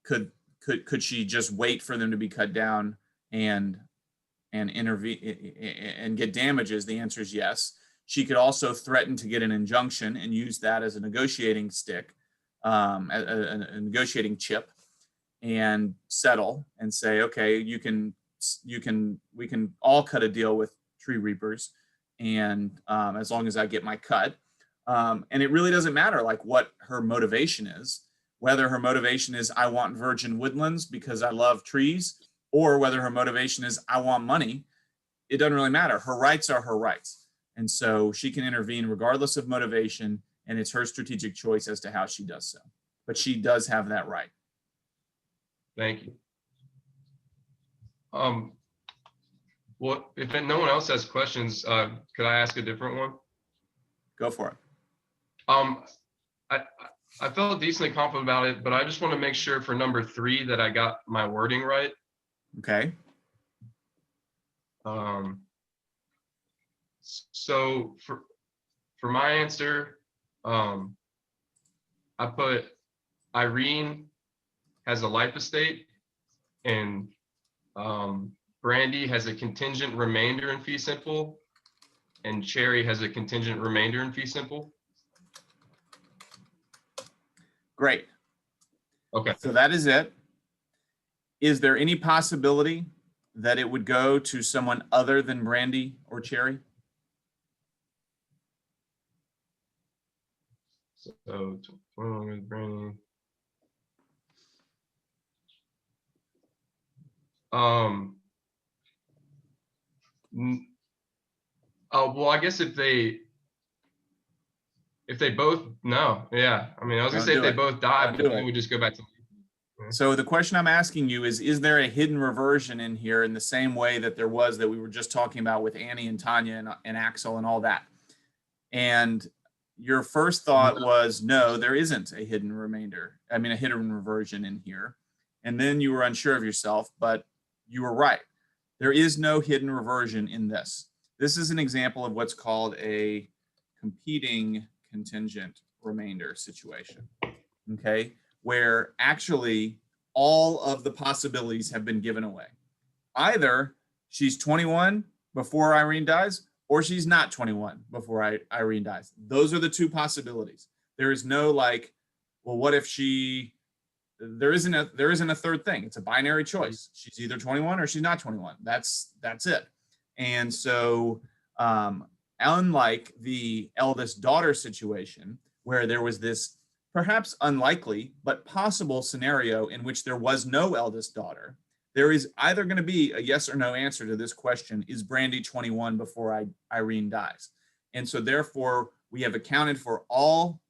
could she just wait for them to be cut down and intervene and get damages? The answer is yes. She could also threaten to get an injunction and use that as a negotiating stick, a negotiating chip, and settle and say, okay, we can all cut a deal with tree reapers, and as long as I get my cut. And it really doesn't matter like what her motivation is, whether her motivation is I want virgin woodlands because I love trees, or whether her motivation is, I want money, it doesn't really matter. Her rights are her rights. And so she can intervene regardless of motivation, and it's her strategic choice as to how she does so. But she does have that right. Thank you. Well, if no one else has questions, could I ask a different one? Go for it. I felt decently confident about it, but I just want to make sure for number 3 that I got my wording right. Okay. So for my answer, I put Irene has a life estate, and Brandy has a contingent remainder in fee simple, and Cherry has a contingent remainder in fee simple. Great. Okay. So that is it. Is there any possibility that it would go to someone other than Brandy or Cherry? So 21 with Brandy. Well, I guess if they both, no, yeah. I mean, I was gonna say if they both die, but then it would just go back to. So the question I'm asking you is there a hidden reversion in here in the same way that there was that we were just talking about with Annie and Tanya and Axel and all that? And your first thought was, no, there isn't a hidden remainder. I mean, a hidden reversion in here. And then you were unsure of yourself, but you were right. There is no hidden reversion in this. This is an example of what's called a competing contingent remainder situation, okay? Where actually all of the possibilities have been given away. Either she's 21 before Irene dies, or she's not 21 before Irene dies. Those are the two possibilities. There is no like, well, what if there isn't a third thing. It's a binary choice. She's either 21 or she's not 21. That's it. And so unlike the eldest daughter situation, where there was this perhaps unlikely but possible scenario in which there was no eldest daughter, there is either going to be a yes or no answer to this question: is Brandy 21 before Irene dies? And so therefore we have accounted for all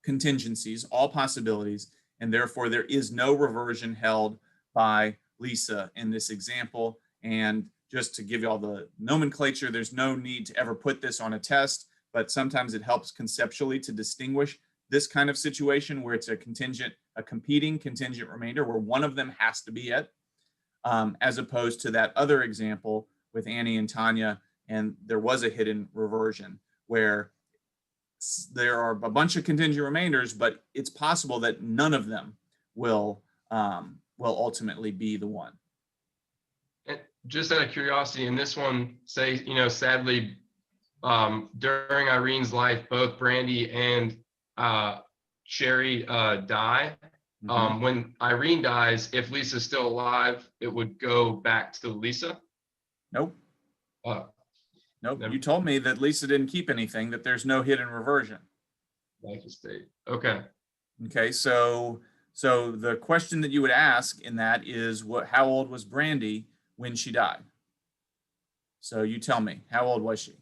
contingencies, all possibilities, and therefore there is no reversion held by Lisa in this example. And just to give you all the nomenclature, there's no need to ever put this on a test, but sometimes it helps conceptually to distinguish this kind of situation where it's a competing contingent remainder where one of them has to be it, as opposed to that other example with Annie and Tanya, and there was a hidden reversion where there are a bunch of contingent remainders, but it's possible that none of them will ultimately be the one. And just out of curiosity, in this one, say, sadly, during Irene's life, both Brandy and Cherry die. Mhm. When Irene dies, if Lisa's still alive, it would go back to Lisa. Nope. Nope. Never. You told me that Lisa didn't keep anything, that there's no hidden reversion. Life estate. Okay. Okay, so the question that you would ask in that is, how old was Brandy when she died? So you tell me, how old was she?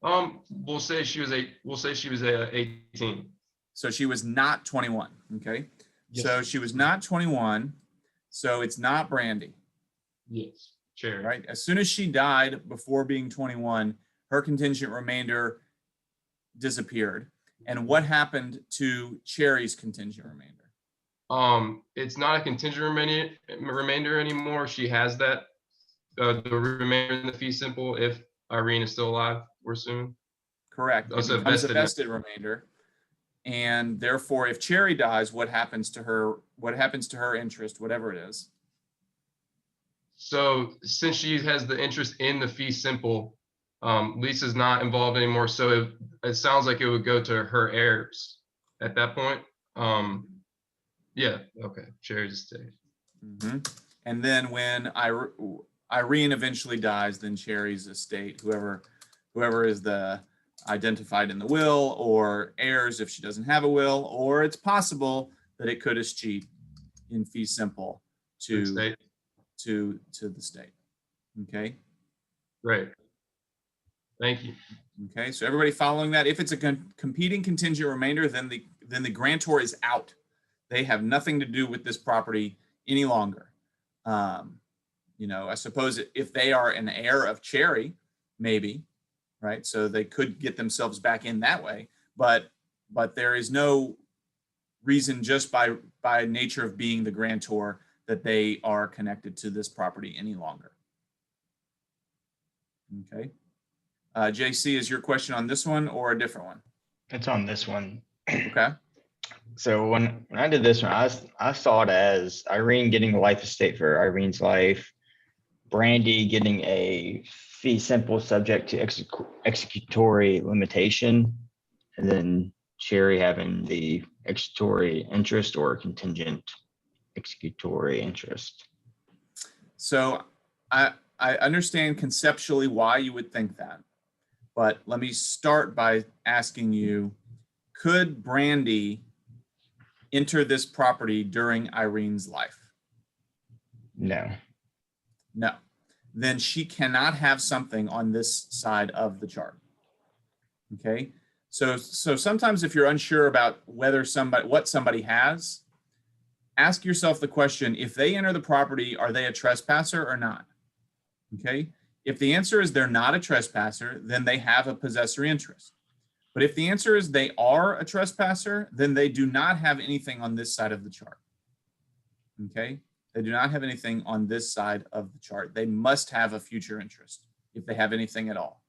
We'll say she was 18. So she was not 21. Okay. Yes. So she was not 21. So it's not Brandy, Yes. Cherry. right? As soon as she died before being 21, her contingent remainder disappeared. And what happened to Cherry's contingent remainder? It's not a contingent remainder anymore. She has that the remainder in the fee simple if Irene is still alive, we're assuming. Correct. It Also becomes a vested- vested remainder. And therefore, if Cherry dies, what happens to her? What happens to her interest, whatever it is? So since she has the interest in the fee simple, Lisa's not involved anymore. So it sounds like it would go to her heirs at that point. Yeah. Okay. Cherry's estate. Mhm. And then when Irene eventually dies, then Cherry's estate, whoever is the identified in the will, or heirs if she doesn't have a will, or it's possible that it could escheat in fee simple to Estate. to the state. Okay. Great. Thank you. Okay. So everybody following that, if it's a competing contingent remainder, then the grantor is out. They have nothing to do with this property any longer. You know, I suppose if they are an heir of Cherry, maybe, right? So they could get themselves back in that way, but there is no reason just by nature of being the grantor that they are connected to this property any longer. Okay. JC, is your question on this one or a different one? It's on this one. Okay. So when I did this one, I saw it as Irene getting a life estate for Irene's life, Brandy getting a fee simple subject to executory limitation, and then Cherry having the executory interest or contingent executory interest. So I understand conceptually why you would think that, but let me start by asking you, could Brandy enter this property during Irene's life? No. No. Then she cannot have something on this side of the chart. Okay. So sometimes if you're unsure about what somebody has, ask yourself the question, if they enter the property, are they a trespasser or not? Okay. If the answer is they're not a trespasser, then they have a possessory interest. But if the answer is they are a trespasser, then they do not have anything on this side of the chart. Okay. They do not have anything on this side of the chart. They must have a future interest if they have anything at all.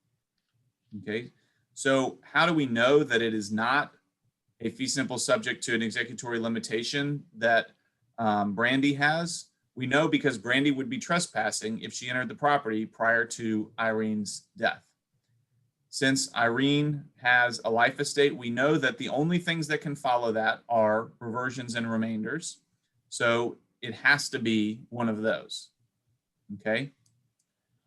Okay. So how do we know that it is not a fee simple subject to an executory limitation that Brandy has? We know because Brandy would be trespassing if she entered the property prior to Irene's death. Since Irene has a life estate, we know that the only things that can follow that are reversions and remainders. So it has to be one of those. Okay.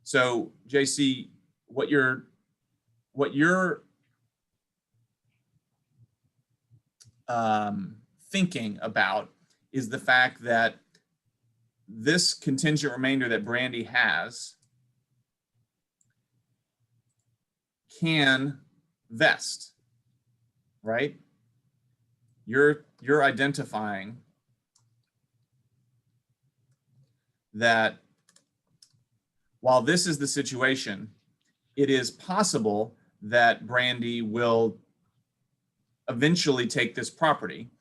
So JC, what you're thinking about is the fact that this contingent remainder that Brandy has can vest, right? You're identifying that while this is the situation, it is possible that Brandy will eventually take this property,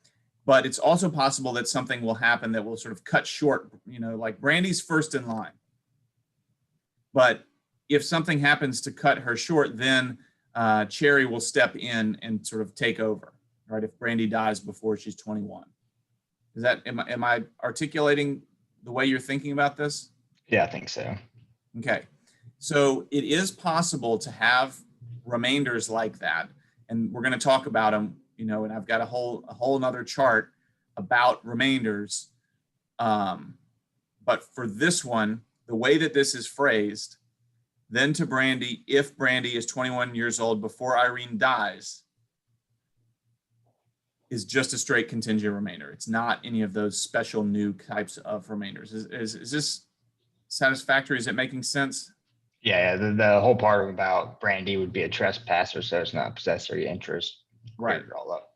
but it's also possible that something will happen that will sort of cut short, you know, like Brandy's first in line. But if something happens to cut her short, then Cherry will step in and sort of take over, right? If Brandy dies before she's 21. Is that, am I articulating the way you're thinking about this? Yeah, I think so. Okay. So it is possible to have remainders like that. And we're going to talk about them, you know, and I've got a whole nother chart about remainders. But for this one, the way that this is phrased, then to Brandy, if Brandy is 21 years old before Irene dies, is just a straight contingent remainder. It's not any of those special new types of remainders. Is this satisfactory? Is it making sense? Yeah, the whole part about Brandy would be a trespasser, so it's not possessory interest. Right. Cleared it all up.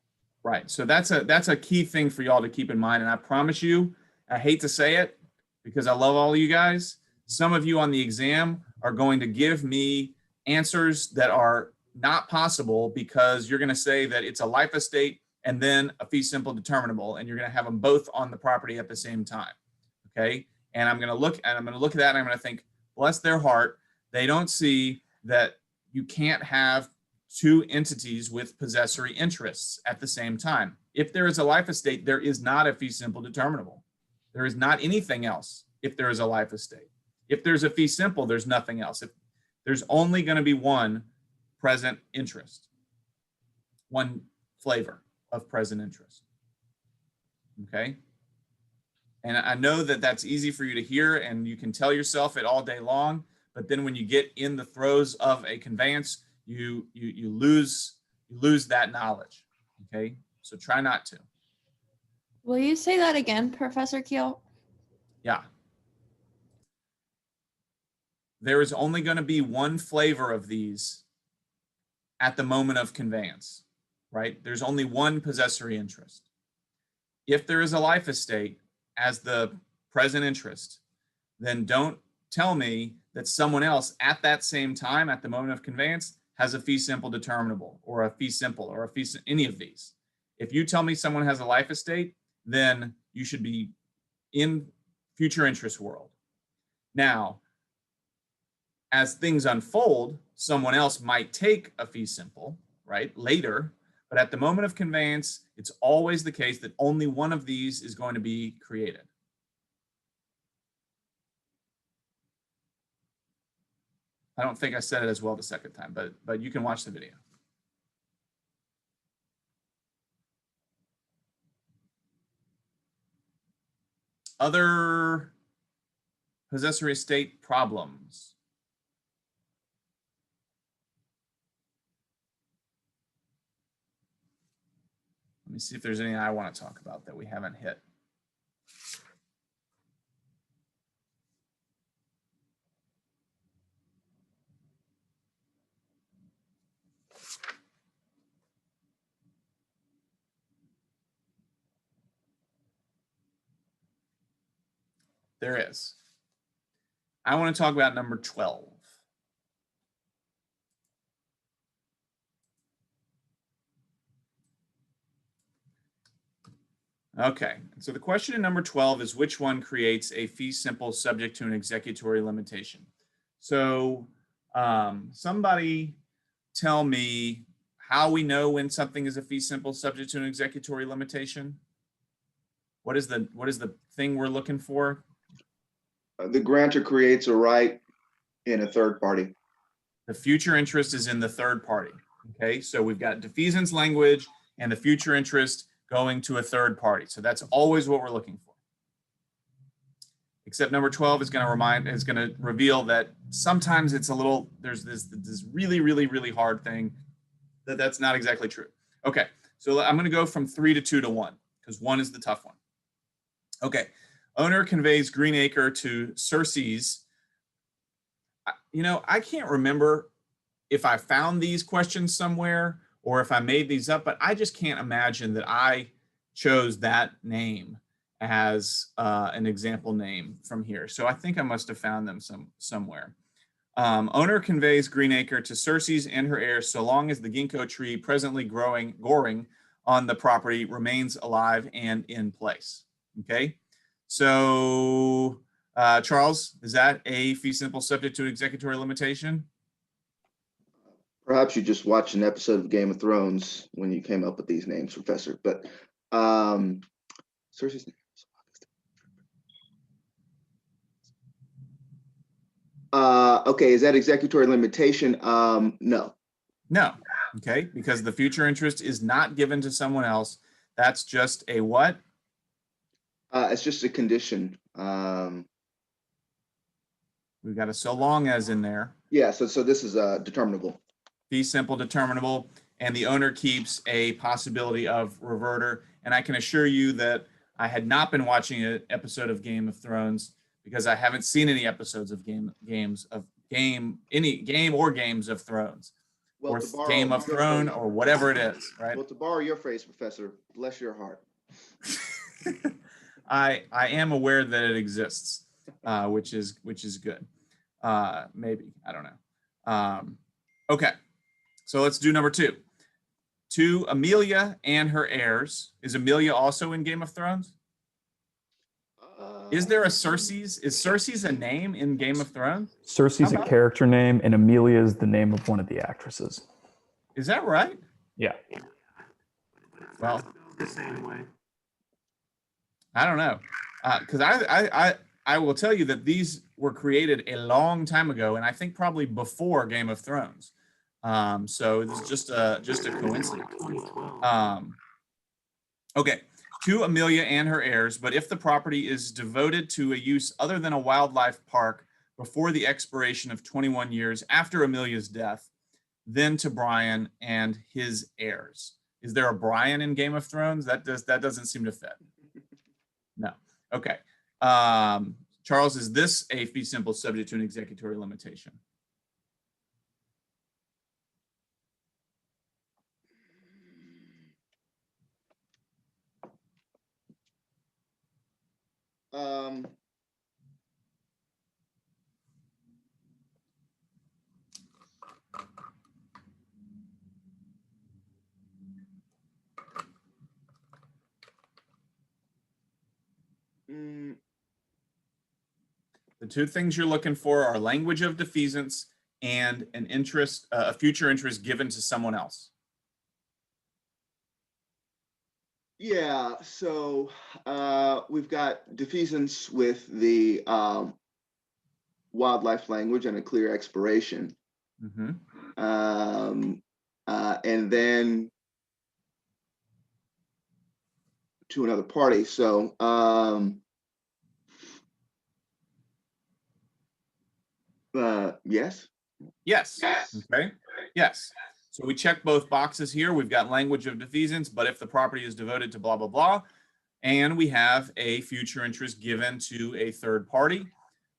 Right. So that's a key thing for y'all to keep in mind. And I promise you, I hate to say it because I love all of you guys. Some of you on the exam are going to give me answers that are not possible because you're going to say that it's a life estate and then a fee simple determinable, and you're going to have them both on the property at the same time. Okay. And I'm going to look at that and I'm going to think, bless their heart, they don't see that you can't have two entities with possessory interests at the same time. If there is a life estate, there is not a fee simple determinable. There is not anything else if there is a life estate. If there's a fee simple, there's nothing else. If there's only going to be one present interest, one flavor of present interest. Okay. And I know that that's easy for you to hear and you can tell yourself it all day long, but then when you get in the throes of a conveyance, you lose that knowledge. Okay. So try not to. Will you say that again, Professor Keel? Yeah. there is only going to be one flavor of these at the moment of conveyance, right? There's only one possessory interest. If there is a life estate as the present interest, then don't tell me that someone else at that same time, at the moment of conveyance, has a fee simple determinable or a fee simple or a fee, any of these. If you tell me someone has a life estate, then you should be in future interest world. Now, as things unfold, someone else might take a fee simple, right, later, but at the moment of conveyance, it's always the case that only one of these is going to be created. I don't think I said it as well the second time, but you can watch the video. Other possessory estate problems. Let me see if there's anything I want to talk about that we haven't hit. There is. I want to talk about number 12. Okay, so the question in number 12 is which one creates a fee simple subject to an executory limitation? So somebody tell me how we know when something is a fee simple subject to an executory limitation. What is the thing we're looking for? The grantor creates a right in a third party. The future interest is in the third party. Okay, so we've got defeasance language and the future interest going to a third party. So that's always what we're looking for. Except number 12 is going to reveal that sometimes it's a little, there's this really hard thing that's not exactly true. Okay, so I'm going to go from 3 to 2 to 1 because 1 is the tough one. Okay, owner conveys Green Acre to Circes. You know, I can't remember if I found these questions somewhere or if I made these up, but I just can't imagine that I chose that name as an example name from here. So I think I must have found them somewhere. Owner conveys Green Acre to Circes and her heirs so long as the ginkgo tree presently goring on the property remains alive and in place. Okay, so Charles, is that a fee simple subject to executory limitation? Perhaps you just watched an episode of Game of Thrones when you came up with these names, Professor. But Cersei's name. Okay, is that executory limitation? No. No. Okay, because the future interest is not given to someone else. That's just a what? It's just a condition. We've got a so long as in there. Yeah, so this is determinable. Fee simple determinable, and the owner keeps a possibility of reverter. And I can assure you that I had not been watching an episode of Game of Thrones because I haven't seen any episodes of Game of Thrones, Well, or to borrow Game of your Throne, phrase- or whatever it is, right? Well, to borrow your phrase, Professor, bless your heart. I am aware that it exists, which is good. Maybe, I don't know. Okay, so let's do number 2. To Amelia and her heirs. Is Amelia also in Game of Thrones? Is there a Circes? Is Circes a name in Game of Thrones? Cersei's a character name, and Amelia is the name of one of the actresses. Is that right? Yeah. Well, The same way. I don't know, because I will tell you that these were created a long time ago, and I think probably before Game of Thrones. So this is just a coincidence. 2012. Okay, to Amelia and her heirs, but if the property is devoted to a use other than a wildlife park before the expiration of 21 years after Amelia's death, then to Brian and his heirs. Is there a Brian in Game of Thrones? That doesn't seem to fit. No. Okay. Charles, is this a fee simple subject to an executory limitation? Um, mm, The two things you're looking for are language of defeasance and an interest, a future interest given to someone else. yeah, so we've got defeasance with the wildlife language and a clear expiration. Mhm. And then to another party. So yes. Yes. Okay. Yes. So we check both boxes here. We've got language of defeasance, but if the property is devoted to blah, blah, blah, and we have a future interest given to a third party.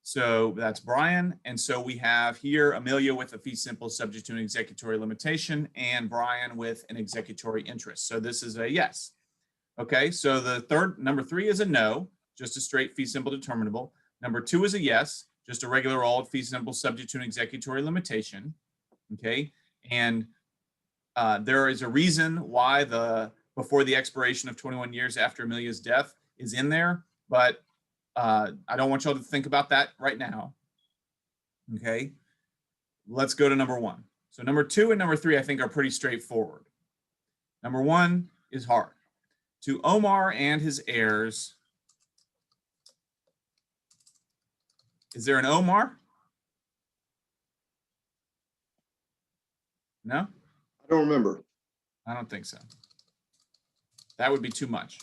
So that's Brian. And so we have here Amelia with a fee simple subject to an executory limitation and Brian with an executory interest. So this is a yes. Okay. So the number 3 is a no, just a straight fee simple determinable. Number 2 is a yes, just a regular old fee simple subject to an executory limitation. Okay. And there is a reason why before the expiration of 21 years after Amelia's death is in there, but I don't want y'all to think about that right now. Okay. Let's go to number 1. So number 2 and number 3, I think, are pretty straightforward. Number 1 is hard. To Omar and his heirs. Is there an Omar? No? I don't remember. I don't think so. That would be too much.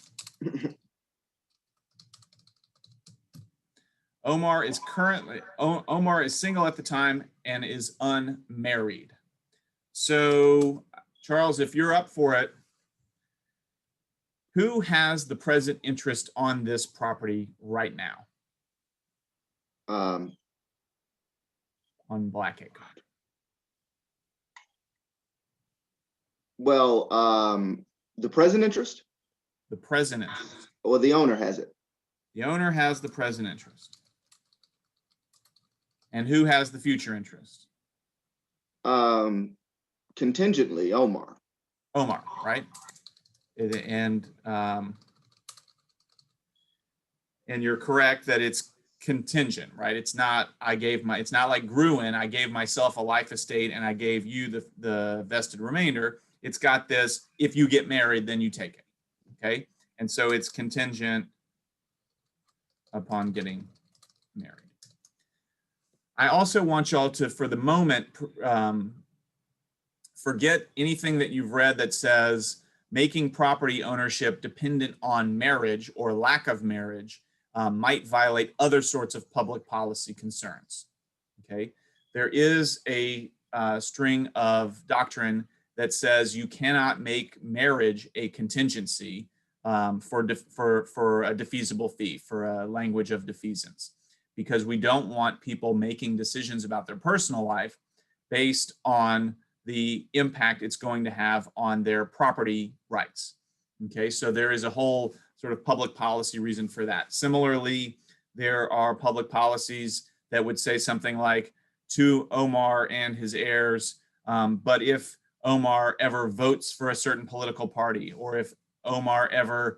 Omar is single at the time and is unmarried. So, Charles, if you're up for it, who has the present interest on this property right now? On Blackacre. Well, the present interest? The present interest. Well, the owner has it. The owner has the present interest. And who has the future interest? Contingently, Omar. Omar, right? And you're correct that it's contingent, right? It's not it's not like Gruen, I gave myself a life estate and I gave you the vested remainder. It's got this, if you get married, then you take it. Okay. And so it's contingent upon getting married. I also want y'all to, for the moment, forget anything that you've read that says making property ownership dependent on marriage or lack of marriage might violate other sorts of public policy concerns. Okay. There is a string of doctrine that says you cannot make marriage a contingency for a defeasible fee, for a language of defeasance, because we don't want people making decisions about their personal life based on the impact it's going to have on their property rights. Okay, so there is a whole sort of public policy reason for that. Similarly, there are public policies that would say something like, to Omar and his heirs, but if Omar ever votes for a certain political party, or if Omar ever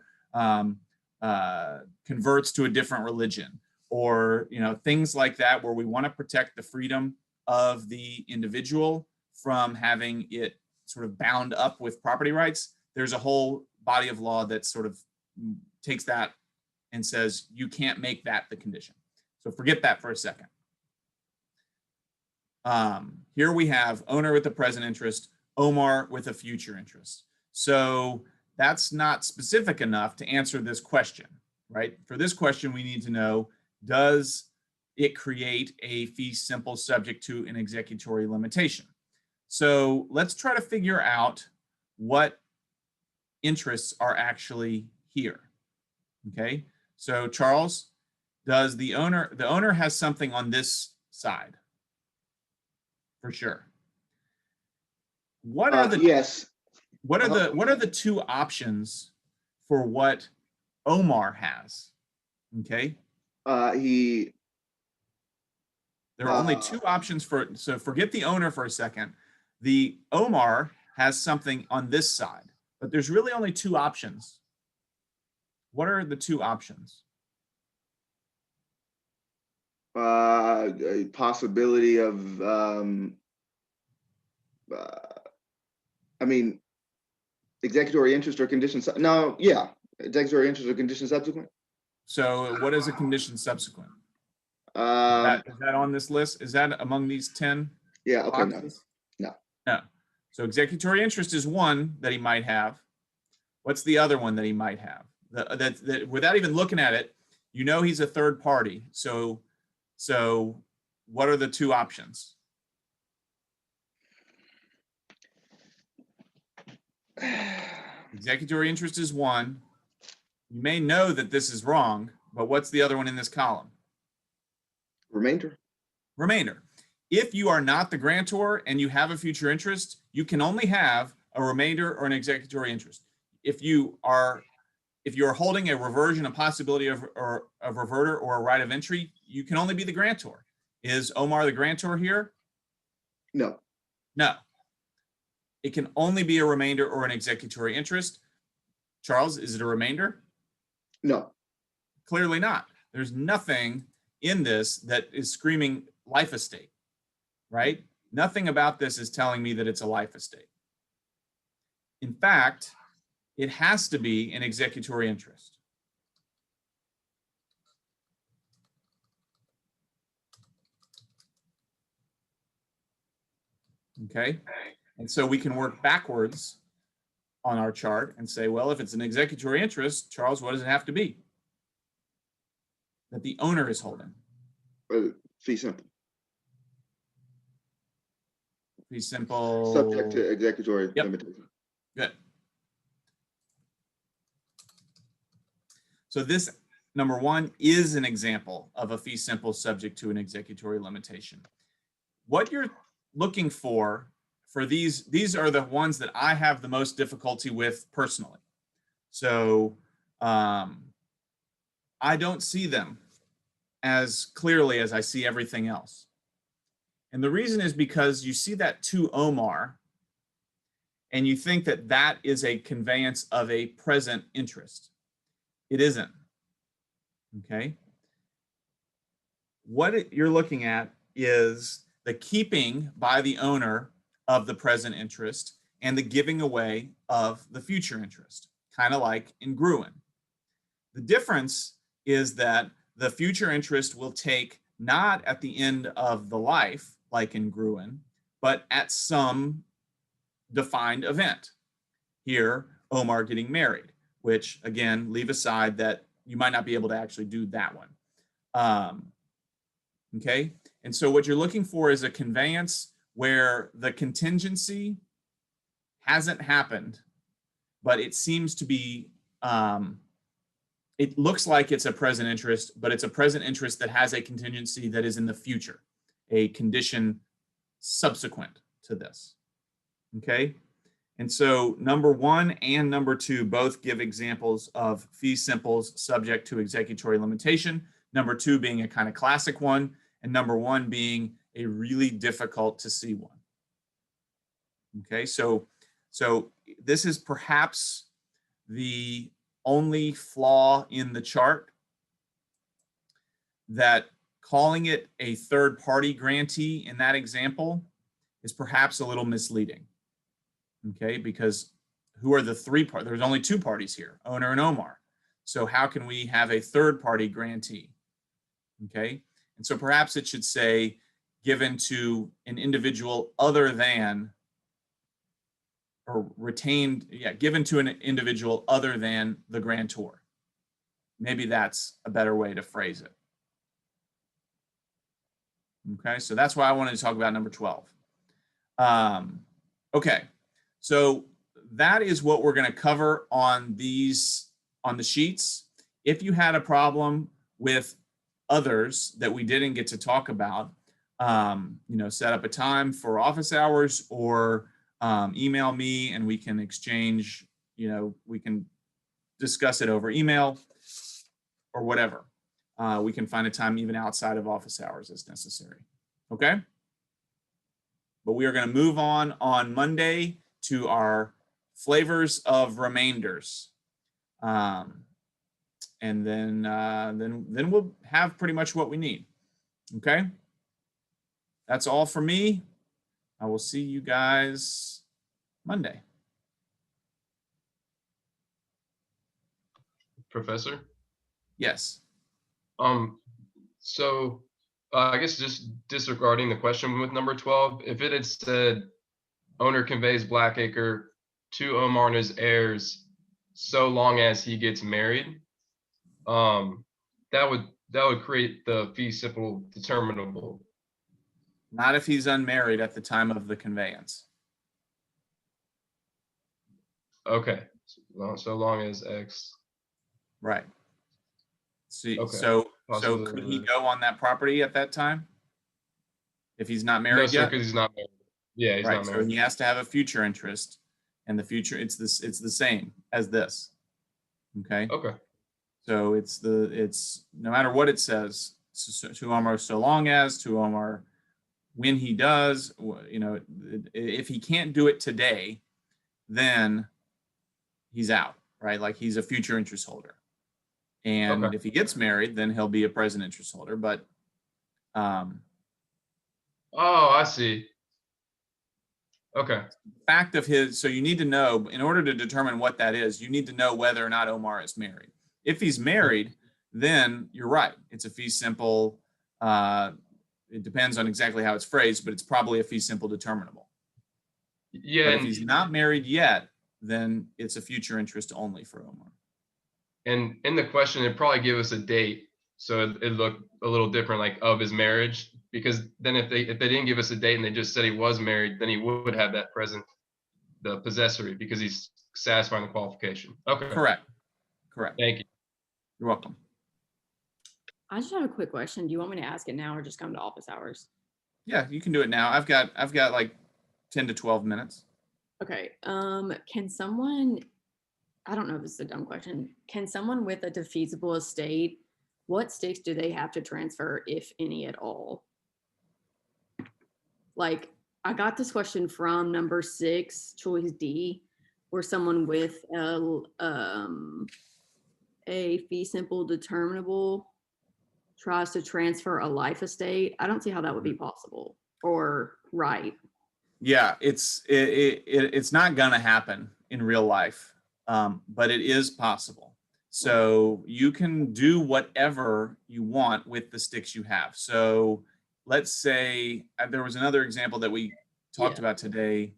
converts to a different religion, or things like that, where we want to protect the freedom of the individual from having it sort of bound up with property rights. There's a whole body of law that sort of takes that and says you can't make that the condition. So forget that for a second. Here we have owner with the present interest, Omar with a future interest. So that's not specific enough to answer this question, right? For this question, we need to know, does it create a fee simple subject to an executory limitation? So let's try to figure out what interests are actually here. Okay, so Charles, Does the owner has something on this side? For sure. What are the Yes. what are the two options for what Omar has? Okay. He There are only two options so forget the owner for a second. The Omar has something on this side, but there's really only two options. What are the two options? a possibility of I mean, executory interest or condition. No, yeah, executory interest or condition subsequent. So what is a condition subsequent? Um, Is that on this list? Is that among these 10 yeah. Okay. boxes? No. No. So executory interest is one that he might have. What's the other one that he might have? That without even looking at it, you know he's a third party. So what are the two options? Executory interest is one. You may know that this is wrong, but what's the other one in this column? Remainder. Remainder. If you are not the grantor and you have a future interest, you can only have a remainder or an executory interest. If you are holding a reversion, a possibility of reverter or a right of entry, you can only be the grantor. Is Omar the grantor here? No. No. It can only be a remainder or an executory interest. Charles, is it a remainder? No. Clearly not. There's nothing in this that is screaming life estate, right? Nothing about this is telling me that it's a life estate. In fact, it has to be an executory interest. Okay, and so we can work backwards on our chart and say, well, if it's an executory interest, Charles, what does it have to be that the owner is holding? Fee simple. Fee simple. Subject to executory limitation. Good. So this, number one, is an example of a fee simple subject to an executory limitation. What you're looking for these are the ones that I have the most difficulty with personally. So I don't see them as clearly as I see everything else. And the reason is because you see that to Omar and you think that that is a conveyance of a present interest. It isn't. Okay. What you're looking at is the keeping by the owner of the present interest and the giving away of the future interest, kind of like in Gruen. The difference is that the future interest will take not at the end of the life, like in Gruen, but at some defined event. Here, Omar getting married, which again, leave aside that you might not be able to actually do that one. Okay, and so what you're looking for is a conveyance where the contingency hasn't happened, but it seems to be, it looks like it's a present interest, but it's a present interest that has a contingency that is in the future, a condition subsequent to this. Okay, and so number one and number two both give examples of fee simples subject to executory limitation. Number two being a kind of classic one, and number one being a really difficult to see one. Okay, so this is perhaps the only flaw in the chart, that calling it a third party grantee in that example is perhaps a little misleading. Okay, because who are the three parties? There's only two parties here, owner and Omar. So how can we have a third party grantee? Okay, and so perhaps it should say given to an individual other than, or retained, given to an individual other than the grantor. Maybe that's a better way to phrase it. Okay, so that's why I wanted to talk about number 12. Okay, so that is what we're going to cover on these, on the sheets. If you had a problem with others that we didn't get to talk about, set up a time for office hours, or email me and we can exchange, we can discuss it over email or whatever. We can find a time even outside of office hours as necessary. Okay? But we are going to move on Monday to our flavors of remainders. And then we'll have pretty much what we need. Okay? That's all for me. I will see you guys Monday. Professor? Yes. So I guess just disregarding the question with number 12, if it had said owner conveys Blackacre to Omar and his heirs so long as he gets married, that would create the fee simple determinable. Not if he's unmarried at the time of the conveyance. Okay, so long as X. Right. See, Okay. so Possibly could he the- go on that property at that time? If he's not No, married sir, yet? because he's not married. Yeah, he's Right, not so married. he has to have a future interest, and the future, it's the same as this. Okay? Okay. So it's no matter what it says, to Omar so long as, to Omar when he does, if he can't do it today, then he's out, right? Like he's a future interest holder. And Okay. if he gets married, then he'll be a present interest holder. But Oh, I see. Okay. fact of his, so you need to know, in order to determine what that is, you need to know whether or not Omar is married. If he's married, then you're right. It's a fee simple. It depends on exactly how it's phrased, but it's probably a fee simple determinable. Yeah, But if and, he's not married yet, then it's a future interest only for Omar. and in the question, it'd probably give us a date, so it looked a little different, like of his marriage. Because then if they didn't give us a date and they just said he was married, then he would have that present, the possessory, because he's satisfying the qualification. Okay. Correct. Thank you. You're welcome. I just have a quick question. Do you want me to ask it now or just come to office hours? Yeah, you can do it now. I've got like 10 to 12 minutes. Okay. Can someone, I don't know if this is a dumb question. Can someone with a defeasible estate, what stakes do they have to transfer, if any at all? Like, I got this question from number 6, choice D, where someone with a fee simple determinable tries to transfer a life estate. I don't see how that would be possible or right. Yeah, it's not gonna happen in real life, but it is possible. So you can do whatever you want with the sticks you have. So let's say there was another example that we talked about today.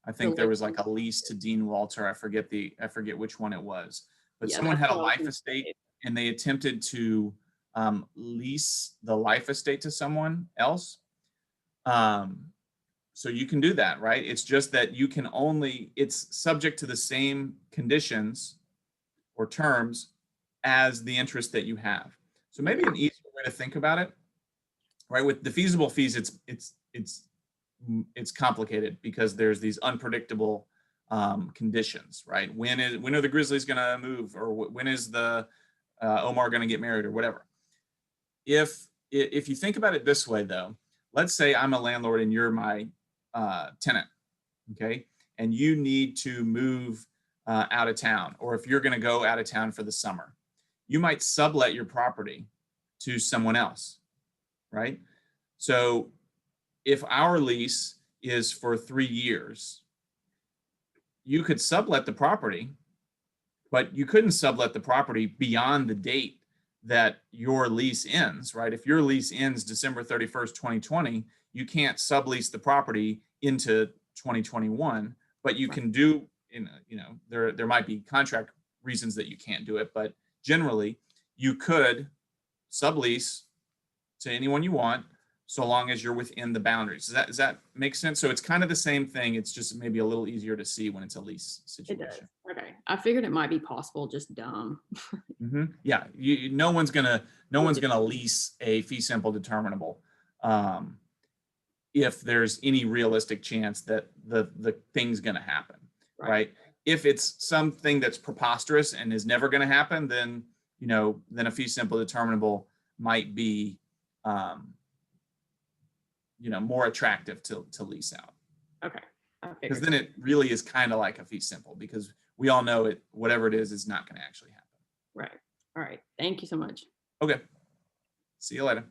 I think there was like a lease to Dean Walter. I forget which one it was, but Yeah, someone that's had a what I was life gonna estate and they attempted to lease the life estate to someone else. So you can do that, right? It's just that you can only, it's subject to the same conditions or terms as the interest that you have. So maybe an easier way to think about it, right? With the feasible fees, it's complicated because there's these unpredictable conditions, right? When are the Grizzlies going to move, or when is the Omar going to get married, or whatever? If you think about it this way, though, let's say I'm a landlord and you're my tenant, okay, and you need to move out of town, or if you're going to go out of town for the summer, you might sublet your property to someone else, right? So if our lease is for 3 years, you could sublet the property, but you couldn't sublet the property beyond the date that your lease ends, right? If your lease ends December 31st, 2020, you can't sublease the property into 2021, but you can do, there might be contract reasons that you can't do it, but generally you could sublease to anyone you want, so long as you're within the boundaries. Does that make sense? So it's kind of the same thing. It's just maybe a little easier to see when it's a lease It does. situation. Okay. I figured it might be possible, just dumb. Yeah, no one's gonna lease a fee simple determinable if there's any realistic chance that the thing's gonna happen, right? If it's something that's preposterous and is never gonna happen, then then a fee simple determinable might be more attractive to lease out. Okay. Because then it really is kind of like a fee simple, because we all know it, whatever it is not going to actually happen. Right. All right. Thank you so much. Okay. See you later.